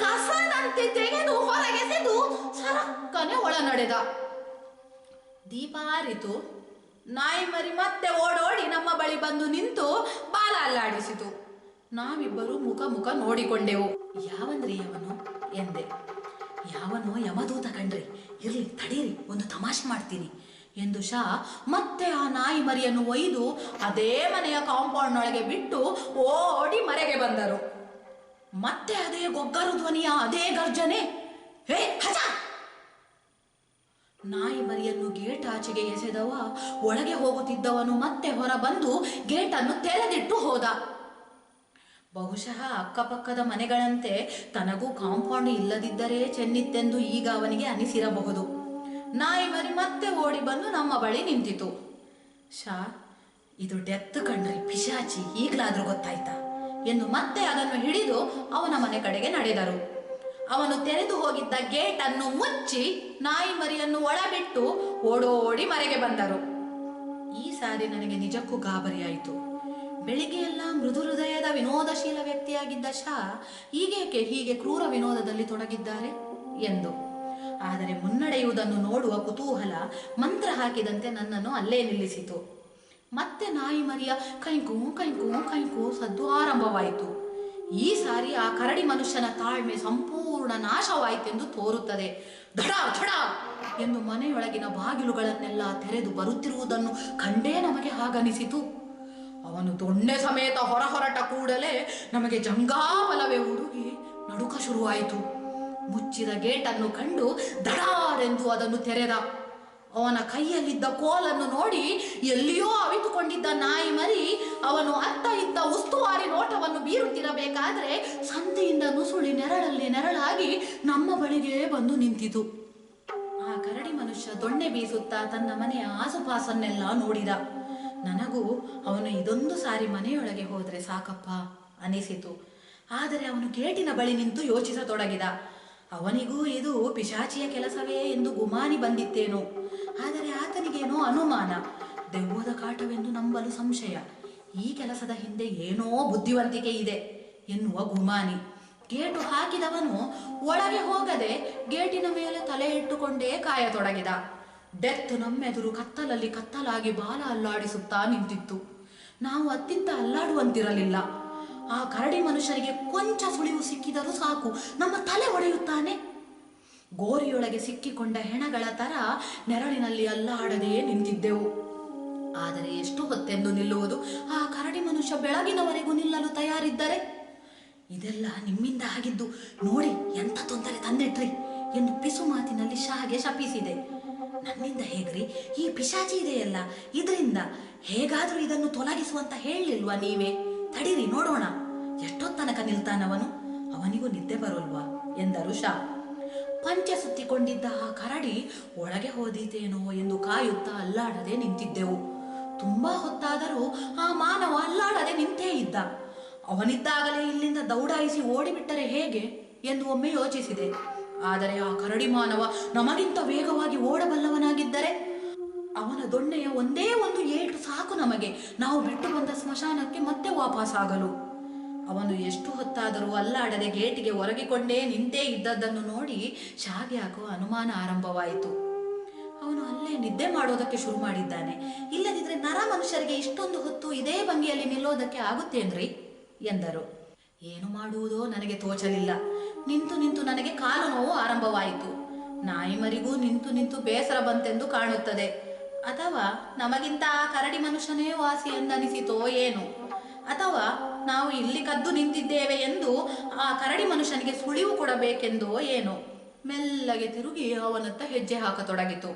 ಕಸದಂತೆ ತೆಗೆದು ಹೊರಗೆಸೆದು ಸರಕ್ಕನೆ ಒಳ ನಡೆದ. ದೀಪ ಆರಿತು. ನಾಯಿ ಮರಿ ಮತ್ತೆ ಓಡೋಡಿ ನಮ್ಮ ಬಳಿ ಬಂದು ನಿಂತು ಬಾಲ ಅಲ್ಲಾಡಿಸಿತು. ನಾವಿಬ್ಬರು ಮುಖ ಮುಖ ನೋಡಿಕೊಂಡೆವು. ಯಾವಂದ್ರಿ ಅವನು ಎಂದೆ. ಯಾವನೋ ಯಮದೂತ ಕಣ್ರಿ, ಇರ್ಲಿ ತಡೀರಿ, ಒಂದು ತಮಾಷೆ ಮಾಡ್ತೀನಿ ಎಂದು ಶಾ ಮತ್ತೆ ಆ ನಾಯಿ ಮರಿಯನ್ನು ಒಯ್ದು ಅದೇ ಮನೆಯ ಕಾಂಪೌಂಡ್ನೊಳಗೆ ಬಿಟ್ಟು ಓಡಿ ಮರೆಗೆ ಬಂದರು. ಮತ್ತೆ ಅದೇ ಗೊಗ್ಗರು ಧ್ವನಿಯ ಅದೇ ಗರ್ಜನೆ. ಹೇ ಹಜ! ನಾಯಿ ಮರಿಯನ್ನು ಗೇಟ್ ಆಚೆಗೆ ಎಸೆದವ ಒಳಗೆ ಹೋಗುತ್ತಿದ್ದವನು ಮತ್ತೆ ಹೊರ ಬಂದು ಗೇಟನ್ನು ತೆರೆದಿಟ್ಟು ಹೋದ. ಬಹುಶಃ ಅಕ್ಕಪಕ್ಕದ ಮನೆಗಳಂತೆ ತನಗೂ ಕಾಂಪೌಂಡ್ ಇಲ್ಲದಿದ್ದರೆ ಚೆನ್ನಿತ್ತೆಂದು ಈಗ ಅವನಿಗೆ ಅನಿಸಿರಬಹುದು. ನಾಯಿ ಮರಿ ಮತ್ತೆ ಓಡಿ ಬಂದು ನಮ್ಮ ಬಳಿ ನಿಂತಿತು. ಶಾ, ಇದು ಡೆತ್ ಕಣ್ರಿ, ಪಿಶಾಚಿ, ಈಗಲಾದ್ರೂ ಗೊತ್ತಾಯ್ತಾ ಎಂದು ಮತ್ತೆ ಅದನ್ನು ಹಿಡಿದು ಅವನ ಮನೆ ಕಡೆಗೆ ನಡೆದರು. ಅವನು ತೆರೆದು ಹೋಗಿದ್ದ ಗೇಟನ್ನು ಮುಚ್ಚಿ ನಾಯಿ ಮರಿಯನ್ನು ಒಳಬಿಟ್ಟು ಓಡೋಡಿ ಮರೆಗೆ ಬಂದರು. ಈ ಸಾರಿ ನನಗೆ ನಿಜಕ್ಕೂ ಗಾಬರಿಯಾಯಿತು. ಬೆಳಿಗ್ಗೆ ಎಲ್ಲ ಮೃದು ಹೃದಯದ ವಿನೋದಶೀಲ ವ್ಯಕ್ತಿಯಾಗಿದ್ದ ಶಾ ಈಗೇಕೆ ಹೀಗೆ ಕ್ರೂರ ವಿನೋದದಲ್ಲಿ ತೊಡಗಿದ್ದಾರೆ ಎಂದು. ಆದರೆ ಮುನ್ನಡೆಯುವುದನ್ನು ನೋಡುವ ಕುತೂಹಲ ಮಂತ್ರ ಹಾಕಿದಂತೆ ನನ್ನನ್ನು ಅಲ್ಲೇ ನಿಲ್ಲಿಸಿತು. ಮತ್ತೆ ನಾಯಿ ಮರಿಯ ಕೈಕೂ ಕೈಕೂ ಕೈಕೂ ಸದ್ದು ಆರಂಭವಾಯಿತು. ಈ ಸಾರಿ ಆ ಕರಡಿ ಮನುಷ್ಯನ ತಾಳ್ಮೆ ಸಂಪೂರ್ಣ ನಾಶವಾಯಿತೆಂದು ತೋರುತ್ತದೆ. ಧಡ ಧಡ ಎಂದು ಮನೆಯೊಳಗಿನ ಬಾಗಿಲುಗಳನ್ನೆಲ್ಲ ತೆರೆದು ಬರುತ್ತಿರುವುದನ್ನು ಕಂಡೇ ನಮಗೆ ಹಾಗನಿಸಿತು. ಅವನು ದೊಣ್ಣೆ ಸಮೇತ ಹೊರಟ ಕೂಡಲೇ ನಮಗೆ ಜಂಗಾಬಲವೇ ಹುಡುಗಿ ನಡುಕ ಶುರುವಾಯಿತು. ಮುಚ್ಚಿದ ಗೇಟನ್ನು ಕಂಡು ದಡಾರೆಂದು ಅದನ್ನು ತೆರೆದ. ಅವನ ಕೈಯಲ್ಲಿದ್ದ ಕೋಲನ್ನು ನೋಡಿ ಎಲ್ಲಿಯೋ ಅವಿತುಕೊಂಡಿದ್ದ ನಾಯಿ ಮರಿ ಅವನು ಅತ್ತ ಇತ್ತ ಉಸ್ತುವಾರಿ ನೋಟವನ್ನು ಬೀರುತ್ತಿರಬೇಕಾದ್ರೆ ಸಂಧಿಯಿಂದ ನುಸುಳಿ ನೆರಳಲ್ಲಿ ನೆರಳಾಗಿ ನಮ್ಮ ಬಳಿಗೆ ಬಂದು ನಿಂತಿತು. ಆ ಕರಡಿ ಮನುಷ್ಯ ದೊಣ್ಣೆ ಬೀಸುತ್ತಾ ತನ್ನ ಮನೆಯ ಆಸುಪಾಸನ್ನೆಲ್ಲ ನೋಡಿದ. ನನಗೂ ಅವನು ಇದೊಂದು ಸಾರಿ ಮನೆಯೊಳಗೆ ಹೋದರೆ ಸಾಕಪ್ಪ ಅನಿಸಿತು. ಆದರೆ ಅವನು ಗೇಟಿನ ಬಳಿ ನಿಂತು ಯೋಚಿಸತೊಡಗಿದ. ಅವನಿಗೂ ಇದು ಪಿಶಾಚಿಯ ಕೆಲಸವೇ ಎಂದು ಗುಮಾನಿ ಬಂದಿತ್ತೇನೋ. ಆದರೆ ಆತನಿಗೇನೋ ಅನುಮಾನ, ದೆವ್ವದ ಕಾಟವೆಂದು ನಂಬಲು ಸಂಶಯ. ಈ ಕೆಲಸದ ಹಿಂದೆ ಏನೋ ಬುದ್ಧಿವಂತಿಕೆ ಇದೆ ಎನ್ನುವ ಗುಮಾನಿ. ಗೇಟು ಹಾಕಿದವನು ಒಳಗೆ ಹೋಗದೆ ಗೇಟಿನ ಮೇಲೆ ತಲೆ ಇಟ್ಟುಕೊಂಡೇ ಕಾಯತೊಡಗಿದ. ಡೆತ್ ನಮ್ಮೆದುರು ಕತ್ತಲಲ್ಲಿ ಕತ್ತಲಾಗಿ ಬಾಲ ಅಲ್ಲಾಡಿಸುತ್ತಾ ನಿಂತಿತ್ತು. ನಾವು ಅತ್ತಿತ್ತ ಅಲ್ಲಾಡುವಂತಿರಲಿಲ್ಲ. ಆ ಕರಡಿ ಮನುಷ್ಯನಿಗೆ ಕೊಂಚ ಸುಳಿವು ಸಿಕ್ಕಿದರೂ ಸಾಕು, ನಮ್ಮ ತಲೆ ಒಡೆಯುತ್ತಾನೆ. ಗೋರಿಯೊಳಗೆ ಸಿಕ್ಕಿಕೊಂಡ ಹೆಣಗಳ ತರ ನೆರಳಿನಲ್ಲಿ ಅಲ್ಲಾಡದೆ ನಿಂತಿದ್ದೆವು. ಆದರೆ ಎಷ್ಟು ಹೊತ್ತೆಂದು ನಿಲ್ಲುವುದು? ಆ ಕರಡಿ ಮನುಷ್ಯ ಬೆಳಗಿನವರೆಗೂ ನಿಲ್ಲಲು ತಯಾರಿದ್ದರೆ. ಇದೆಲ್ಲ ನಿಮ್ಮಿಂದ ಆಗಿದ್ದು, ನೋಡಿ ಎಂಥ ತೊಂದರೆ ತಂದಿಟ್ರಿ ಎಂದು ಪಿಸು ಮಾತಿನಲ್ಲಿ ಶಾಗೆ ಶಪಿಸಿದೆ. ನನ್ನಿಂದ ಹೇಗ್ರಿ? ಈ ಪಿಶಾಚಿ ಇದೆಯಲ್ಲ, ಇದರಿಂದ ಹೇಗಾದ್ರೂ ಇದನ್ನು ತೊಲಗಿಸುವಂತ ಹೇಳಲಿಲ್ವಾ ನೀವೇ? ತಡೀರಿ ನೋಡೋಣ, ಎಷ್ಟೊತ್ತನಕ ನಿಲ್ತಾನವನು, ಅವನಿಗೂ ನಿದ್ದೆ ಬರೋಲ್ವಾ ಎಂದರು ಶಾ. ಪಂಚೆ ಸುತ್ತಿಕೊಂಡಿದ್ದ ಆ ಕರಡಿ ಒಳಗೆ ಹೋದೀತೇನೋ ಎಂದು ಕಾಯುತ್ತಾ ಅಲ್ಲಾಡದೆ ನಿಂತಿದ್ದೆವು. ತುಂಬಾ ಹೊತ್ತಾದರೂ ಆ ಮಾನವ ಅಲ್ಲಾಡದೆ ನಿಂತೇ ಇದ್ದ. ಅವನಿದ್ದಾಗಲೇ ಇಲ್ಲಿಂದ ದೌಡಾಯಿಸಿ ಓಡಿಬಿಟ್ಟರೆ ಹೇಗೆ ಎಂದು ಒಮ್ಮೆ ಯೋಚಿಸಿದೆ. ಆದರೆ ಆ ಕರಡಿ ಮಾನವ ನಮಗಿಂತ ವೇಗವಾಗಿ ಓಡಬಲ್ಲವನಾಗಿದ್ದರೆ ಅವನ ದೊಣ್ಣೆಯ ಒಂದೇ ಒಂದು ಏಟು ಸಾಕು ನಮಗೆ, ನಾವು ಬಿಟ್ಟು ಬಂದ ಸ್ಮಶಾನಕ್ಕೆ ಮತ್ತೆ ವಾಪಸ್ಸಾಗಲು. ಅವನು ಎಷ್ಟು ಹೊತ್ತಾದರೂ ಅಲ್ಲಾಡದೆ ಗೇಟಿಗೆ ಒರಗಿಕೊಂಡೇ ನಿಂತೇ ಇದ್ದದ್ದನ್ನು ನೋಡಿ ಶಾಗೆ ಹಾಕುವ ಅನುಮಾನ ಆರಂಭವಾಯಿತು. ಅವನು ಅಲ್ಲೇ ನಿದ್ದೆ ಮಾಡೋದಕ್ಕೆ ಶುರು ಮಾಡಿದ್ದಾನೆ. ಇಲ್ಲದಿದ್ರೆ ನರ ಮನುಷ್ಯರಿಗೆ ಇಷ್ಟೊಂದು ಹೊತ್ತು ಇದೇ ಭಂಗಿಯಲ್ಲಿ ನಿಲ್ಲೋದಕ್ಕೆ ಆಗುತ್ತೇನ್ರಿ ಎಂದರು. ಏನು ಮಾಡುವುದೋ ನನಗೆ ತೋಚಲಿಲ್ಲ. ನಿಂತು ನಿಂತು ನನಗೆ ಕಾಲು ನೋವು ಆರಂಭವಾಯಿತು. ನಾಯಿ ಮರಿಗೂ ನಿಂತು ನಿಂತು ಬೇಸರ ಬಂತೆಂದು ಕಾಣುತ್ತದೆ. ಅಥವಾ ನಮಗಿಂತ ಆ ಕರಡಿ ಮನುಷ್ಯನೇ ವಾಸಿ ಎಂದನಿಸಿತೋ ಏನು. ಅಥವಾ ನಾವು ಇಲ್ಲಿ ಕದ್ದು ನಿಂತಿದ್ದೇವೆ ಎಂದು ಆ ಕರಡಿ ಮನುಷ್ಯನಿಗೆ ಸುಳಿವು ಕೊಡಬೇಕೆಂದೋ ಏನೋ ಮೆಲ್ಲಗೆ ತಿರುಗಿ ಅವನತ್ತ ಹೆಜ್ಜೆ ಹಾಕತೊಡಗಿತು.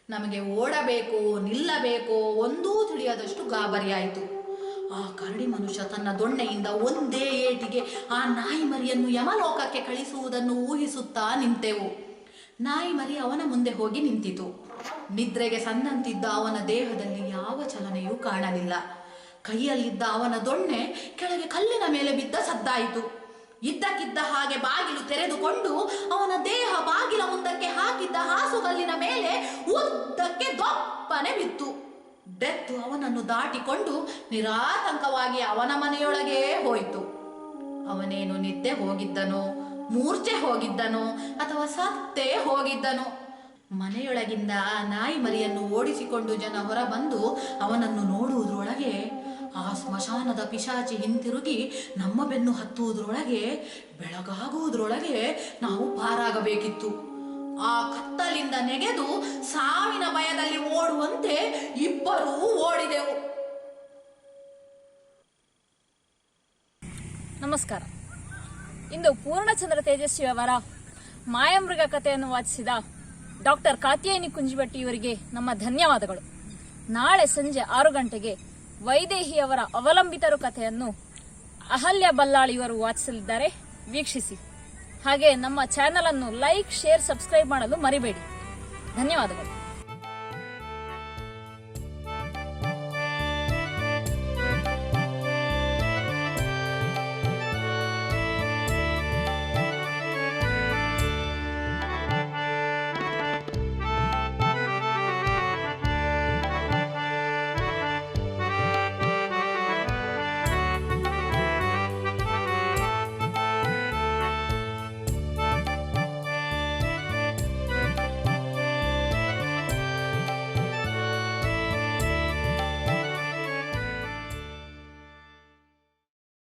ನಮಗೆ ಓಡಬೇಕು ನಿಲ್ಲಬೇಕು ಒಂದೂ ತಿಳಿಯದಷ್ಟು ಗಾಬರಿಯಾಯಿತು. ಆ ಕರಡಿ ಮನುಷ್ಯ ತನ್ನ ದೊಣ್ಣೆಯಿಂದ ಒಂದೇ ಏಟಿಗೆ ಆ ನಾಯಿ ಮರಿಯನ್ನು ಯಮಲೋಕಕ್ಕೆ ಕಳಿಸುವುದನ್ನು ಊಹಿಸುತ್ತಾ ನಿಂತೆವು. ನಾಯಿ ಮರಿ ಅವನ ಮುಂದೆ ಹೋಗಿ ನಿಂತಿತು. ನಿದ್ರೆಗೆ ಸಂದಂತಿದ್ದ ಅವನ ದೇಹದಲ್ಲಿ ಯಾವ ಚಲನೆಯೂ ಕಾಣಲಿಲ್ಲ. ಕೈಯಲ್ಲಿದ್ದ ಅವನ ದೊಣ್ಣೆ ಕೆಳಗೆ ಕಲ್ಲಿನ ಮೇಲೆ ಬಿದ್ದ ಸದ್ದಾಯಿತು. ಇದ್ದಕ್ಕಿದ್ದ ಹಾಗೆ ಬಾಗಿಲು ತೆರೆದುಕೊಂಡು ಅವನ ದೇಹ ಬಾಗಿಲ ಮುಂದಕ್ಕೆ ಹಾಕಿದ್ದ ಹಾಸುಗಲ್ಲಿನ ಮೇಲೆ ಉದ್ದಕ್ಕೆ ದೊಪ್ಪನೆ ಬಿತ್ತು. ಡೆತ್ತು ಅವನನ್ನು ದಾಟಿಕೊಂಡು ನಿರಾತಂಕವಾಗಿ ಅವನ ಮನೆಯೊಳಗೇ ಹೋಯಿತು. ಅವನೇನು ನಿದ್ದೆ ಹೋಗಿದ್ದನೋ, ಮೂರ್ಛೆ ಹೋಗಿದ್ದನೋ ಅಥವಾ ಸತ್ತೇ ಹೋಗಿದ್ದನೋ. ಮನೆಯೊಳಗಿಂದ ಆ ನಾಯಿ ಮರಿಯನ್ನು ಓಡಿಸಿಕೊಂಡು ಜನ ಹೊರಬಂದು ಅವನನ್ನು ನೋಡುವುದರೊಳಗೆ ಆ ಸ್ಮಶಾನದ ಪಿಶಾಚಿ ಹಿಂತಿರುಗಿ ನಮ್ಮ ಬೆನ್ನು ಹತ್ತುವುದರೊಳಗೆ ಬೆಳಗಾಗುವುದರೊಳಗೆ ನಾವು ಪಾರಾಗಬೇಕಿತ್ತು. ಆ ಕತ್ತಲಿಂದ ನೆಗೆದು ಸಾವಿನ ಭಯದಲ್ಲಿ ಓಡುವಂತೆ ಇಬ್ಬರೂ ಓಡಿದೆವು. ನಮಸ್ಕಾರ. ಇಂದು ಪೂರ್ಣಚಂದ್ರ ತೇಜಸ್ವಿಯವರ ಮಾಯಾಮೃಗ ಕಥೆಯನ್ನು ವಾಚಿಸಿದ ಡಾಕ್ಟರ್ ಕಾತ್ಯಾಯಿನಿ ಕುಂಜಿಬಟ್ಟಿ ಇವರಿಗೆ ನಮ್ಮ ಧನ್ಯವಾದಗಳು. ನಾಳೆ ಸಂಜೆ 6 ಗಂಟೆಗೆ ವೈದೇಹಿಯವರ ಅವಲಂಬಿತರು ಕಥೆಯನ್ನು ಅಹಲ್ಯ ಬಲ್ಲಾಳಿಯವರು ವಾಚಿಸಲಿದ್ದಾರೆ, ವೀಕ್ಷಿಸಿ. ಹಾಗೆ ನಮ್ಮ ಚಾನೆಲ್ ಅನ್ನು ಲೈಕ್, ಶೇರ್, ಸಬ್ಸ್ಕ್ರೈಬ್ ಮಾಡಲು ಮರಿಬೇಡಿ. ಧನ್ಯವಾದಗಳು.